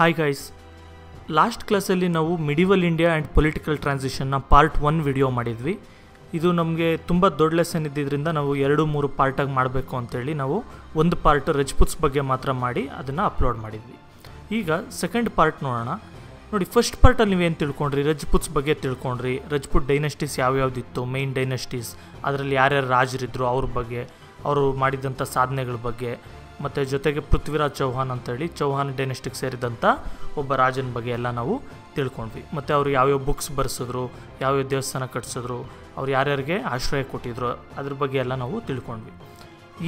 Hi guys, last ಕ್ಲಾಸಲ್ಲಿ ನಾವು medieval India and political ಟ್ರಾನ್ಸಿಷನ್ನ ಪಾರ್ಟ್ 1 ವಿಡಿಯೋ ಮಾಡಿದ್ವಿ. ಇದು ನಮಗೆ ತುಂಬ ದೊಡ್ಡ ಲೆಸನ್ ಇದ್ದಿದ್ದರಿಂದ ನಾವು 2-3 ಪಾರ್ಟಾಗಿ ಮಾಡಬೇಕು ಅಂತೇಳಿ ನಾವು ಒಂದು ಪಾರ್ಟ್ ರಜಪೂತ್ಸ್ ಬಗ್ಗೆ ಮಾತ್ರ ಮಾಡಿ ಅದನ್ನು ಅಪ್ಲೋಡ್ ಮಾಡಿದ್ವಿ. ಈಗ ಸೆಕೆಂಡ್ ಪಾರ್ಟ್ ನೋಡೋಣ. ನೋಡಿ, ಫಸ್ಟ್ ಪಾರ್ಟಲ್ಲಿ ನೀವೇನು ತಿಳ್ಕೊಂಡ್ರಿ, ರಜಪೂತ್ಸ್ ಬಗ್ಗೆ ತಿಳ್ಕೊಂಡ್ರಿ. ರಜಪೂತ್ ಡೈನೆಸ್ಟೀಸ್ ಯಾವ್ಯಾವುದಿತ್ತು, ಮೇಯ್ನ್ ಡೈನೆಸ್ಟೀಸ್, ಅದರಲ್ಲಿ ಯಾರ್ಯಾರು ರಾಜರಿದ್ದರು ಅವ್ರ ಬಗ್ಗೆ, ಅವರು ಮಾಡಿದಂಥ ಸಾಧನೆಗಳ ಬಗ್ಗೆ, ಮತ್ತು ಜೊತೆಗೆ ಪೃಥ್ವಿರಾಜ್ ಚೌಹಾನ್ ಅಂತೇಳಿ ಚೌಹಾನ್ ಡೈನೆಸ್ಟಿಗೆ ಸೇರಿದಂಥ ಒಬ್ಬ ರಾಜನ ಬಗ್ಗೆ ಎಲ್ಲ ನಾವು ತಿಳ್ಕೊಂಡ್ವಿ. ಮತ್ತು ಅವರು ಯಾವ್ಯಾವ ಬುಕ್ಸ್ ಬರೆಸಿದ್ರು, ಯಾವ್ಯಾವ ದೇವಸ್ಥಾನ ಕಟ್ಸಿದ್ರು, ಅವ್ರು ಯಾರ್ಯಾರಿಗೆ ಆಶ್ರಯ ಕೊಟ್ಟಿದ್ರು, ಅದ್ರ ಬಗ್ಗೆ ಎಲ್ಲ ನಾವು ತಿಳ್ಕೊಂಡ್ವಿ.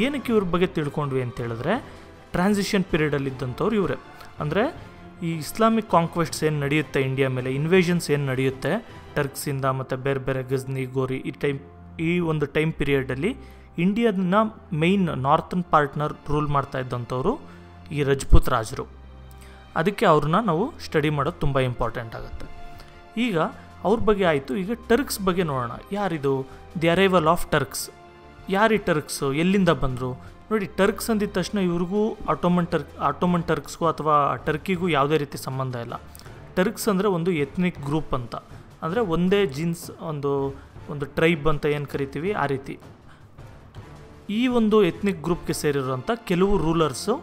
ಏನಕ್ಕೆ ಇವ್ರ ಬಗ್ಗೆ ತಿಳ್ಕೊಂಡ್ವಿ ಅಂತ ಹೇಳಿದ್ರೆ, ಟ್ರಾನ್ಸಿಷನ್ ಪೀರಿಯಡಲ್ಲಿದ್ದಂಥವ್ರು ಇವರೇ. ಅಂದರೆ ಈ ಇಸ್ಲಾಮಿಕ್ ಕಾಂಕ್ವೆಸ್ಟ್ಸ್ ಏನು ನಡೆಯುತ್ತೆ ಇಂಡಿಯಾ ಮೇಲೆ, ಇನ್ವೇಷನ್ಸ್ ಏನು ನಡೆಯುತ್ತೆ ಟರ್ಕ್ಸಿಂದ ಮತ್ತು ಬೇರೆ ಬೇರೆ ಗಜ್ನಿ, ಗೋರಿ, ಈ ಒಂದು ಟೈಮ್ ಪೀರಿಯಡಲ್ಲಿ ಇಂಡಿಯಾದನ್ನ ಮೇಯ್ನ್ ನಾರ್ತನ್ ಪಾರ್ಟ್ನರ್ ರೂಲ್ ಮಾಡ್ತಾ ಇದ್ದಂಥವ್ರು ಈ ರಜಪೂತ್ ರಾಜರು. ಅದಕ್ಕೆ ಅವ್ರನ್ನ ನಾವು ಸ್ಟಡಿ ಮಾಡೋದು ತುಂಬ ಇಂಪಾರ್ಟೆಂಟ್ ಆಗುತ್ತೆ. ಈಗ ಅವ್ರ ಬಗ್ಗೆ ಆಯಿತು. ಈಗ ಟರ್ಕ್ಸ್ ಬಗ್ಗೆ ನೋಡೋಣ. ಯಾರಿದು? The arrival of Turks. ಯಾರು ಈ ಟರ್ಕ್ಸು, ಎಲ್ಲಿಂದ ಬಂದರು? ನೋಡಿ, ಟರ್ಕ್ಸ್ ಅಂದಿದ ತಕ್ಷಣ ಇವ್ರಿಗೂ ಆಟೋಮನ್ ಟರ್ಕ್ಸ್ಗೂ ಅಥವಾ ಟರ್ಕಿಗೂ ಯಾವುದೇ ರೀತಿ ಸಂಬಂಧ ಇಲ್ಲ. ಟರ್ಕ್ಸ್ ಅಂದರೆ ಒಂದು ಎಥ್ನಿಕ್ ಗ್ರೂಪ್ ಅಂತ, ಅಂದರೆ ಒಂದೇ ಜೀನ್ಸ್, ಒಂದು ಟ್ರೈಬ್ ಅಂತ ಏನು ಕರಿತೀವಿ ಆ ರೀತಿ. ಈ ಒಂದು ಎಥ್ನಿಕ್ ಗ್ರೂಪ್ಗೆ ಸೇರಿರುವಂಥ ಕೆಲವು ರೂಲರ್ಸು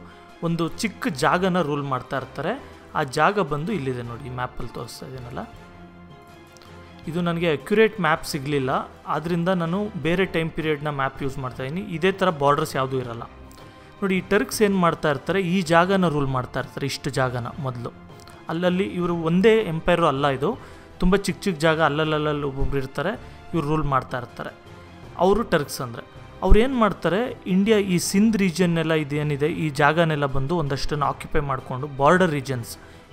ಒಂದು ಚಿಕ್ಕ ಜಾಗನ ರೂಲ್ ಮಾಡ್ತಾ ಇರ್ತಾರೆ. ಆ ಜಾಗ ಬಂದು ಇಲ್ಲಿದೆ ನೋಡಿ, ಈ ಮ್ಯಾಪಲ್ಲಿ ತೋರಿಸ್ತಾ ಇದ್ದೀನಲ್ಲ. ಇದು ನನಗೆ ಅಕ್ಯುರೇಟ್ ಮ್ಯಾಪ್ ಸಿಗಲಿಲ್ಲ, ಆದ್ದರಿಂದ ನಾನು ಬೇರೆ ಟೈಮ್ ಪೀರಿಯಡ್ನ ಮ್ಯಾಪ್ ಯೂಸ್ ಮಾಡ್ತಾಯಿದ್ದೀನಿ. ಇದೇ ಥರ ಬಾರ್ಡರ್ಸ್ ಯಾವುದೂ ಇರಲ್ಲ. ನೋಡಿ, ಈ ಟರ್ಕ್ಸ್ ಏನು ಮಾಡ್ತಾ ಇರ್ತಾರೆ, ಈ ಜಾಗನ ರೂಲ್ ಮಾಡ್ತಾ ಇರ್ತಾರೆ, ಇಷ್ಟು ಜಾಗನ ಮೊದಲು. ಅಲ್ಲಲ್ಲಿ ಇವರು ಒಂದೇ ಎಂಪೈರು ಅಲ್ಲ, ಇದು ತುಂಬ ಚಿಕ್ಕ ಚಿಕ್ಕ ಜಾಗ, ಅಲ್ಲಲ್ಲಲ್ಲಿ ಒಬ್ಬೊಬ್ರು ಇರ್ತಾರೆ, ಇವ್ರು ರೂಲ್ ಮಾಡ್ತಾ ಇರ್ತಾರೆ. ಅವರು ಟರ್ಕ್ಸ್ ಅಂದರೆ ಅವ್ರು ಏನು ಮಾಡ್ತಾರೆ, ಇಂಡಿಯಾ ಈ ಸಿಂಧ್ ರೀಜನ್ನೆಲ್ಲ ಇದೇನಿದೆ ಈ ಜಾಗನೆಲ್ಲ ಬಂದು ಒಂದಷ್ಟನ್ನು ಆಕ್ಯುಪೈ ಮಾಡಿಕೊಂಡು ಬಾರ್ಡರ್ ರೀಜನ್ಸ್,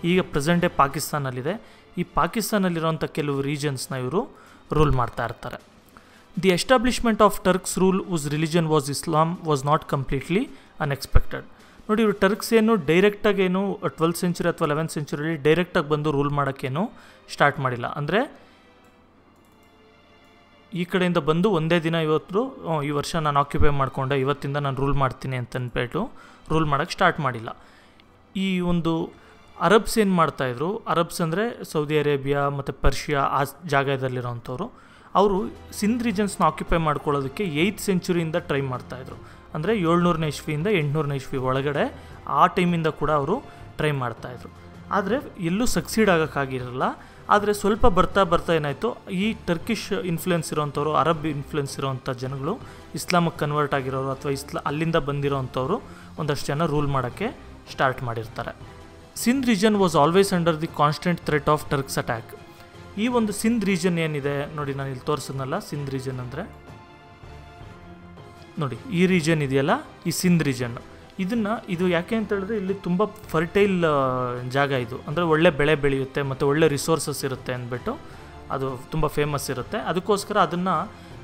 ಈಗ ಪ್ರೆಸೆಂಟ್ ಡೇ ಪಾಕಿಸ್ತಾನಲ್ಲಿದೆ, ಈ ಪಾಕಿಸ್ತಾನಲ್ಲಿರೋಂಥ ಕೆಲವು ರೀಜನ್ಸ್ನ ಇವರು ರೂಲ್ ಮಾಡ್ತಾ ಇರ್ತಾರೆ. The establishment of Turks rule us religion was Islam was not completely unexpected. ನೋಡಿ, ಇವರು ಟರ್ಕ್ಸ್ ಏನು ಡೈರೆಕ್ಟಾಗೇನು 12th ಸೆಂಚುರಿ ಅಥವಾ 11th ಸೆಂಚುರಿಯಲ್ಲಿ ಡೈರೆಕ್ಟಾಗಿ ಬಂದು ರೂಲ್ ಮಾಡೋಕ್ಕೇನು ಸ್ಟಾರ್ಟ್ ಮಾಡಿಲ್ಲ. ಅಂದರೆ ಈ ಕಡೆಯಿಂದ ಬಂದು ಒಂದೇ ದಿನ ಇವತ್ತು ಈ ವರ್ಷ ನಾನು ಆಕ್ಯುಪೈ ಮಾಡಿಕೊಂಡೆ, ಇವತ್ತಿಂದ ನಾನು ರೂಲ್ ಮಾಡ್ತೀನಿ ಅಂತಂದ್ಬಿಟ್ಟು ರೂಲ್ ಮಾಡೋಕ್ಕೆ ಸ್ಟಾರ್ಟ್ ಮಾಡಿಲ್ಲ. ಈ ಒಂದು ಅರಬ್ಸ್ ಏನು ಮಾಡ್ತಾಯಿದ್ರು, ಅರಬ್ಸ್ ಅಂದರೆ ಸೌದಿ ಅರೇಬಿಯಾ ಮತ್ತು ಪರ್ಷಿಯಾ ಆ ಜಾಗದಲ್ಲಿರೋಂಥವ್ರು, ಅವರು ಸಿಂಧ್ ರೀಜನ್ಸ್ನ ಆಕ್ಯುಪೈ ಮಾಡ್ಕೊಳ್ಳೋದಕ್ಕೆ 8th ಸೆಂಚುರಿಯಿಂದ ಟ್ರೈ ಮಾಡ್ತಾಯಿದ್ರು. ಅಂದರೆ 700ನೇ ಇಸ್ವಿಯಿಂದ 800ನೇ ಇಸ್ವಿ ಒಳಗಡೆ ಆ ಟೈಮಿಂದ ಕೂಡ ಅವರು ಟ್ರೈ ಮಾಡ್ತಾಯಿದ್ರು. ಆದರೆ ಎಲ್ಲೂ ಸಕ್ಸೀಡ್ ಆಗೋಕ್ಕಾಗಿರಲ್ಲ. ಆದರೆ ಸ್ವಲ್ಪ ಬರ್ತಾ ಏನಾಯಿತು, ಈ ಟರ್ಕಿಷ್ ಇನ್ಫ್ಲುಯೆನ್ಸ್ ಇರೋವಂಥವ್ರು, ಅರಬ್ ಇನ್ಫ್ಲುಯೆನ್ಸ್ ಇರೋವಂಥ ಜನಗಳು, ಇಸ್ಲಾಮಿಗೆ ಕನ್ವರ್ಟ್ ಆಗಿರೋರು ಅಥವಾ ಅಲ್ಲಿಂದ ಬಂದಿರೋವಂಥವ್ರು ಒಂದಷ್ಟು ಜನ ರೂಲ್ ಮಾಡೋಕ್ಕೆ ಸ್ಟಾರ್ಟ್ ಮಾಡಿರ್ತಾರೆ. Sindh region was always under the constant threat of Turks attack. ಈ ಒಂದು ಸಿಂಧ್ ರೀಜನ್ ಏನಿದೆ ನೋಡಿ, ನಾನು ಇಲ್ಲಿ ತೋರಿಸೋದಲ್ಲ. ಸಿಂಧ್ ರೀಜನ್ ಅಂದರೆ ನೋಡಿ, ಈ ರೀಜನ್ ಇದೆಯಲ್ಲ, ಈ ಸಿಂಧ್ ರೀಜನ್, ಇದು ಯಾಕೆ ಅಂತ ಹೇಳಿದ್ರೆ ಇಲ್ಲಿ ತುಂಬ ಫರ್ಟೈಲ್ ಜಾಗ ಇದು. ಅಂದರೆ ಒಳ್ಳೆ ಬೆಳೆ ಬೆಳೆಯುತ್ತೆ ಮತ್ತು ಒಳ್ಳೆ ರಿಸೋರ್ಸಸ್ ಇರುತ್ತೆ ಅಂದ್ಬಿಟ್ಟು ಅದು ತುಂಬ ಫೇಮಸ್ ಇರುತ್ತೆ. ಅದಕ್ಕೋಸ್ಕರ ಅದನ್ನು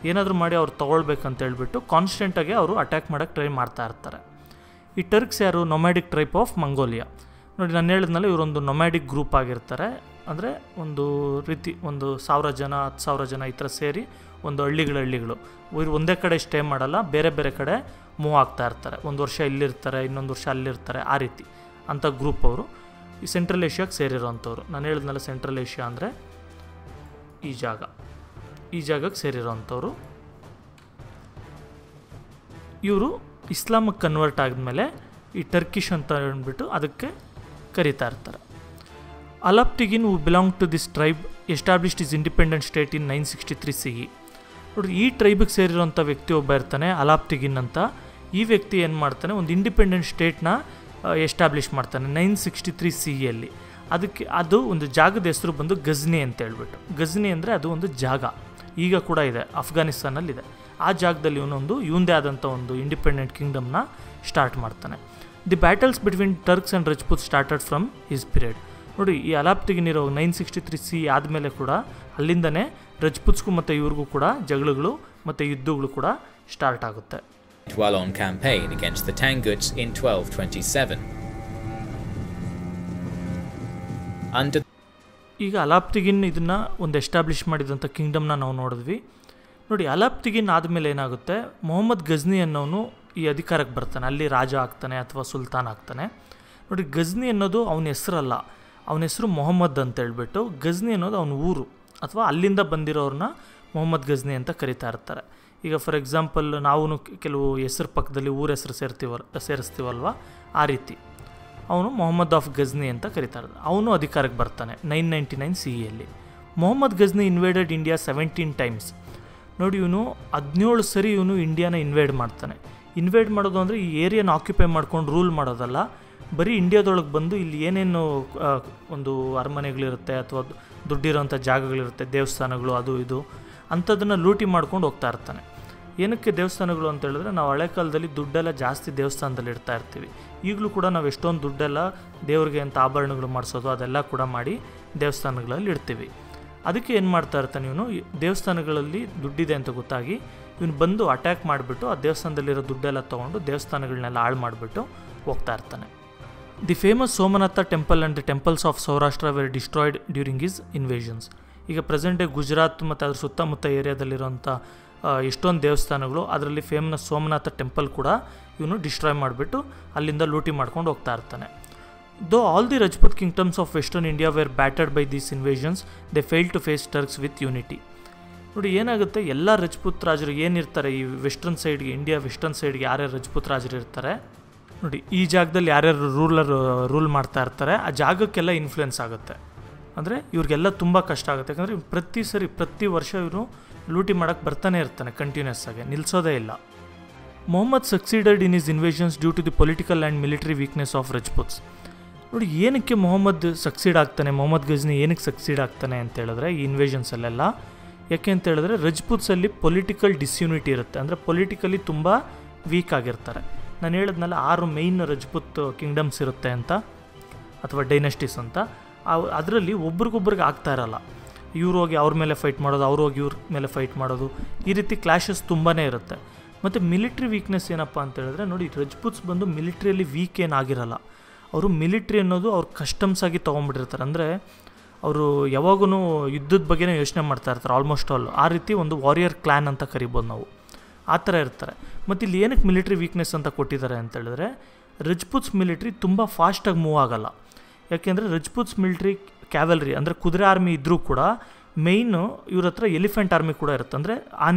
ಏನಾದರೂ ಮಾಡಿ ಅವ್ರು ತೊಗೊಳ್ಬೇಕಂತ ಹೇಳ್ಬಿಟ್ಟು ಕಾನ್ಸ್ಟೆಂಟಾಗಿ ಅವರು ಅಟ್ಯಾಕ್ ಮಾಡೋಕ್ಕೆ ಟ್ರೈ ಮಾಡ್ತಾ ಇರ್ತಾರೆ. ಈ ಟರ್ಕ್ಸ್ ಯಾರು? Nomadic tribe of Mongolia. ನೋಡಿ, ನಾನು ಹೇಳಿದ್ನಲ್ಲ, ಇವರೊಂದು ನೊಮ್ಯಾಡಿಕ್ ಗ್ರೂಪ್ ಆಗಿರ್ತಾರೆ. ಅಂದರೆ ಒಂದು ರೀತಿ 1,000 ಜನ 10,000 ಜನ ಈ ಥರ ಸೇರಿ ಒಂದು ಹಳ್ಳಿಗಳು ಇವರು ಒಂದೇ ಕಡೆ ಸ್ಟೇ ಮಾಡಲ್ಲ, ಬೇರೆ ಬೇರೆ ಕಡೆ ಮೂವ್ ಆಗ್ತಾ ಇರ್ತಾರೆ. ಒಂದು ವರ್ಷ ಇಲ್ಲಿರ್ತಾರೆ, ಇನ್ನೊಂದು ವರ್ಷ ಅಲ್ಲಿರ್ತಾರೆ, ಆ ರೀತಿ ಅಂಥ ಗ್ರೂಪ್ ಅವರು. ಈ ಸೆಂಟ್ರಲ್ ಏಷ್ಯಾಗೆ ಸೇರಿರೋವಂಥವ್ರು. ನಾನು ಹೇಳಿದ್ನಲ್ಲ, ಸೆಂಟ್ರಲ್ ಏಷ್ಯಾ ಅಂದರೆ ಈ ಜಾಗಕ್ಕೆ ಸೇರಿರೋವಂಥವ್ರು. ಇವರು ಇಸ್ಲಾಮಿಗೆ ಕನ್ವರ್ಟ್ ಆದಮೇಲೆ ಈ ಟರ್ಕಿಷ್ ಅಂತ ಹೇಳ್ಬಿಟ್ಟು ಅದಕ್ಕೆ ಕರೀತಾ ಇರ್ತಾರೆ. Alptigin who belong to this tribe established is independent state in 963 CE. ನೋಡಿ, ಈ ಟ್ರೈಬಿಗೆ ಸೇರಿರೋಂಥ ವ್ಯಕ್ತಿ ಒಬ್ಬ ಇರ್ತಾನೆ, ಅಲಾಪ್ಟಿಗಿನ್ ಅಂತ. ಈ ವ್ಯಕ್ತಿ ಏನು ಮಾಡ್ತಾನೆ, ಒಂದು ಇಂಡಿಪೆಂಡೆಂಟ್ ಸ್ಟೇಟ್ನ ಎಸ್ಟಾಬ್ಲಿಷ್ ಮಾಡ್ತಾನೆ 963 CEಯಲ್ಲಿ. ಅದು ಒಂದು ಜಾಗದ ಹೆಸರು ಬಂದು ಗಜ್ನಿ ಅಂತ ಹೇಳ್ಬಿಟ್ಟು. ಗಜ್ನಿ ಅಂದರೆ ಅದು ಒಂದು ಜಾಗ, ಈಗ ಕೂಡ ಇದೆ, ಅಫ್ಘಾನಿಸ್ತಾನಲ್ಲಿದೆ. ಆ ಜಾಗದಲ್ಲಿ ಇವಂದೇ ಆದಂಥ ಒಂದು ಇಂಡಿಪೆಂಡೆಂಟ್ ಕಿಂಗ್ಡಮ್ನ ಸ್ಟಾರ್ಟ್ ಮಾಡ್ತಾನೆ. The battles between Turks and Rajput started from his period. ನೋಡಿ, ಈ ಅಲಾಪ್ಟಿಗಿನಿರೋ 963 CE ಆದಮೇಲೆ ಕೂಡ ಅಲ್ಲಿಂದನೇ ರಜಪೂತ್ಸ್ಗೂ ಮತ್ತು ಇವ್ರಿಗೂ ಕೂಡ ಜಗಳಗಳು ಮತ್ತು ಯುದ್ಧಗಳು ಕೂಡ ಸ್ಟಾರ್ಟ್ ಆಗುತ್ತೆ. Wallon campaign against the Tanguts in 1227. ಈಗ ಅಲಾಪ್ತಿಗಿನ್ ಇದನ್ನು ಒಂದು ಎಸ್ಟಾಬ್ಲಿಷ್ ಮಾಡಿದಂಥ ಕಿಂಗ್ಡಮ್ನ ನಾವು ನೋಡಿದ್ವಿ. ನೋಡಿ, ಅಲಾಪ್ತಿಗಿನ್ ಆದಮೇಲೆ ಏನಾಗುತ್ತೆ, ಮೊಹಮ್ಮದ್ ಗಜ್ನಿ ಅನ್ನೋನು ಈ ಅಧಿಕಾರಕ್ಕೆ ಬರ್ತಾನೆ, ಅಲ್ಲಿ ರಾಜ ಆಗ್ತಾನೆ ಅಥವಾ ಸುಲ್ತಾನ್ ಆಗ್ತಾನೆ. ನೋಡಿ, ಗಜ್ನಿ ಅನ್ನೋದು ಅವನ ಹೆಸರಲ್ಲ, ಅವನ ಹೆಸರು ಮೊಹಮ್ಮದ್ ಅಂತ ಹೇಳ್ಬಿಟ್ಟು. ಗಜ್ನಿ ಅನ್ನೋದು ಅವನ ಊರು ಅಥವಾ ಅಲ್ಲಿಂದ ಬಂದಿರೋರನ್ನ ಮೊಹಮ್ಮದ್ ಗಜ್ನಿ ಅಂತ ಕರಿತಾ ಇರ್ತಾರೆ. ಈಗ ಫಾರ್ ಎಕ್ಸಾಂಪಲ್ ನಾವು ಕೆಲವು ಹೆಸರು ಪಕ್ಕದಲ್ಲಿ ಊರ ಹೆಸರು ಸೇರಿಸ್ತೀವಲ್ವ, ಆ ರೀತಿ ಅವನು ಮೊಹಮ್ಮದ್ ಆಫ್ ಗಜ್ನಿ ಅಂತ ಕರೀತಾರೆ. ಅವನು ಅಧಿಕಾರಕ್ಕೆ ಬರ್ತಾನೆ 999 CEಯಲ್ಲಿ. Mohammed Ghazni invaded India 17 times. ನೋಡಿ, ಇವನು 17 ಸರಿ ಇವನು ಇಂಡಿಯಾನ ಇನ್ವೇಡ್ ಮಾಡ್ತಾನೆ. ಇನ್ವೇಡ್ ಮಾಡೋದು ಅಂದರೆ ಈ ಏರಿಯಾನ ಆಕ್ಯುಪೈ ಮಾಡ್ಕೊಂಡು ರೂಲ್ ಮಾಡೋದಲ್ಲ, ಬರೀ ಇಂಡಿಯಾದೊಳಗೆ ಬಂದು ಇಲ್ಲಿ ಏನೇನು ಒಂದು ಅರಮನೆಗಳಿರುತ್ತೆ ಅಥವಾ ದುಡ್ಡಿರೋಂಥ ಜಾಗಗಳಿರುತ್ತೆ, ದೇವಸ್ಥಾನಗಳು ಅದು ಇದು ಅಂಥದ್ದನ್ನು ಲೂಟಿ ಮಾಡ್ಕೊಂಡು ಹೋಗ್ತಾ ಇರ್ತಾನೆ. ಏನಕ್ಕೆ ದೇವಸ್ಥಾನಗಳು ಅಂತ ಹೇಳಿದ್ರೆ, ನಾವು ಹಳೆ ಕಾಲದಲ್ಲಿ ದುಡ್ಡೆಲ್ಲ ಜಾಸ್ತಿ ದೇವಸ್ಥಾನದಲ್ಲಿ ಇಡ್ತಾ ಇರ್ತೀವಿ. ಈಗಲೂ ಕೂಡ ನಾವು ಎಷ್ಟೊಂದು ದುಡ್ಡೆಲ್ಲ ದೇವ್ರಿಗೆ ಅಂತ ಆಭರಣಗಳು ಮಾಡಿಸೋದು ಅದೆಲ್ಲ ಕೂಡ ಮಾಡಿ ದೇವಸ್ಥಾನಗಳಲ್ಲಿ ಇಡ್ತೀವಿ. ಅದಕ್ಕೆ ಏನು ಮಾಡ್ತಾ ಇರ್ತಾನೆ ಇವನು, ದೇವಸ್ಥಾನಗಳಲ್ಲಿ ದುಡ್ಡಿದೆ ಅಂತ ಗೊತ್ತಾಗಿ ಇವನು ಬಂದು ಅಟ್ಯಾಕ್ ಮಾಡಿಬಿಟ್ಟು ಆ ದೇವಸ್ಥಾನದಲ್ಲಿರೋ ದುಡ್ಡೆಲ್ಲ ತೊಗೊಂಡು ದೇವಸ್ಥಾನಗಳನ್ನೆಲ್ಲ ಹಾಳು ಮಾಡಿಬಿಟ್ಟು ಹೋಗ್ತಾ ಇರ್ತಾನೆ. The famous Somnath temple and the temples of Saurashtra were destroyed during his invasions. ಈಗ ಪ್ರೆಸೆಂಟ್ ಡೇ ಗುಜರಾತ್ ಮತ್ತು ಅದ್ರ ಸುತ್ತಮುತ್ತ ಏರಿಯಾದಲ್ಲಿರೋಂಥ ಎಷ್ಟೊಂದು ದೇವಸ್ಥಾನಗಳು, ಅದರಲ್ಲಿ ಫೇಮಸ್ ಸೋಮನಾಥ ಟೆಂಪಲ್ ಕೂಡ ಇವನು ಡಿಸ್ಟ್ರಾಯ್ ಮಾಡಿಬಿಟ್ಟು ಅಲ್ಲಿಂದ ಲೂಟಿ ಮಾಡ್ಕೊಂಡು ಹೋಗ್ತಾ ಇರ್ತಾನೆ. Though all the Rajput kingdoms of western India were battered by these invasions, they fail to face Turks with unity. ನೋಡಿ, ಏನಾಗುತ್ತೆ, ಎಲ್ಲ ರಜಪೂತ್ ರಾಜರು ಏನಿರ್ತಾರೆ ಈ ವೆಸ್ಟರ್ನ್ ಸೈಡ್ಗೆ, ಇಂಡಿಯಾ ವೆಸ್ಟರ್ನ್ ಸೈಡ್ಗೆ ಯಾರ್ಯಾರು ರಜಪೂತ್ ರಾಜರು ಇರ್ತಾರೆ ನೋಡಿ, ಈ ಜಾಗದಲ್ಲಿ ಯಾರ್ಯಾರು ರೂಲ್ ಮಾಡ್ತಾ ಇರ್ತಾರೆ ಆ ಜಾಗಕ್ಕೆಲ್ಲ ಇನ್ಫ್ಲುಯೆನ್ಸ್ ಆಗುತ್ತೆ. ಅಂದರೆ ಇವ್ರಿಗೆಲ್ಲ ತುಂಬ ಕಷ್ಟ ಆಗುತ್ತೆ. ಯಾಕಂದರೆ ಪ್ರತಿ ವರ್ಷ ಇವರು ಲೂಟಿ ಮಾಡೋಕ್ಕೆ ಬರ್ತಾನೆ ಇರ್ತಾನೆ ಕಂಟಿನ್ಯೂಸ್ ಆಗಿ, ನಿಲ್ಲಿಸೋದೇ ಇಲ್ಲ. Mohammad succeeded in his invasions due to the political and military weakness of Rajputs. ನೋಡಿ, ಏನಕ್ಕೆ ಮೊಹಮ್ಮದ್ ಗಜ್ನಿ ಏನಕ್ಕೆ ಸಕ್ಸೀಡ್ ಆಗ್ತಾನೆ ಅಂತ ಹೇಳಿದ್ರೆ ಈ ಇನ್ವೇಷನ್ಸಲ್ಲೆಲ್ಲ, ಯಾಕೆ ಅಂತ ಹೇಳಿದ್ರೆ ರಜಪೂತ್ಸಲ್ಲಿ ಪೊಲಿಟಿಕಲ್ ಡಿಸ್ಯೂನಿಟಿ ಇರುತ್ತೆ. ಅಂದರೆ ಪೊಲಿಟಿಕಲಿ ತುಂಬ ವೀಕ್ ಆಗಿರ್ತಾರೆ. ನಾನು ಹೇಳಿದ್ನಲ್ಲ 6 ಮೇಯ್ನ್ ರಜಪೂತ್ ಕಿಂಗ್ಡಮ್ಸ್ ಇರುತ್ತೆ ಅಂತ ಅಥವಾ ಡೈನೆಸ್ಟೀಸ್ ಅಂತ. ಅದರಲ್ಲಿ ಒಬ್ರಿಗೊಬ್ರಿಗೆ ಆಗ್ತಾ ಇರಲ್ಲ. ಇವ್ರು ಹೋಗಿ ಅವ್ರ ಮೇಲೆ ಫೈಟ್ ಮಾಡೋದು, ಅವ್ರು ಹೋಗಿ ಇವ್ರ ಮೇಲೆ ಫೈಟ್ ಮಾಡೋದು, ಈ ರೀತಿ ಕ್ಲಾಶಸ್ ತುಂಬಾ ಇರುತ್ತೆ. ಮತ್ತು ಮಿಲಿಟ್ರಿ ವೀಕ್ನೆಸ್ ಏನಪ್ಪ ಅಂತ ಹೇಳಿದ್ರೆ, ನೋಡಿ, ರಜಪೂತ್ಸ್ ಬಂದು ಮಿಲಿಟ್ರಿಯಲ್ಲಿ ವೀಕ್ ಏನಾಗಿರಲ್ಲ. ಅವರು ಮಿಲಿಟ್ರಿ ಅನ್ನೋದು ಅವ್ರು ಕಸ್ಟಮ್ಸ್ ಆಗಿ ತೊಗೊಂಡ್ಬಿಟ್ಟಿರ್ತಾರೆ. ಅಂದರೆ ಅವರು ಯಾವಾಗೂ ಯುದ್ಧದ ಬಗ್ಗೆನೇ ಯೋಚನೆ ಮಾಡ್ತಾ ಇರ್ತಾರೆ ಆಲ್ಮೋಸ್ಟ್ ಆಲ್. ಆ ರೀತಿ ಒಂದು ವಾರಿಯರ್ ಕ್ಲಾನ್ ಅಂತ ಕರಿಬೋದು ನಾವು, ಆ ಥರ ಇರ್ತಾರೆ. ಮತ್ತು ಇಲ್ಲಿ ಏನಕ್ಕೆ ಮಿಲಿಟ್ರಿ ವೀಕ್ನೆಸ್ ಅಂತ ಕೊಟ್ಟಿದ್ದಾರೆ ಅಂತ ಹೇಳಿದ್ರೆ, ರಜಪೂತ್ಸ್ ಮಿಲಿಟ್ರಿ ತುಂಬ ಫಾಸ್ಟಾಗಿ ಮೂವ್ ಆಗಲ್ಲ. ಯಾಕೆಂದರೆ ರಜಪೂತ್ಸ್ ಮಿಲಿಟ್ರಿ ಕ್ಯಾವೆಲ್ರಿ ಅಂದರೆ ಕುದುರೆ ಆರ್ಮಿ ಇದ್ದರೂ ಕೂಡ ಮೇಯ್ನು ಇವ್ರ ಹತ್ರ ಎಲಿಫೆಂಟ್ ಆರ್ಮಿ ಕೂಡ ಇರುತ್ತೆ. ಅಂದರೆ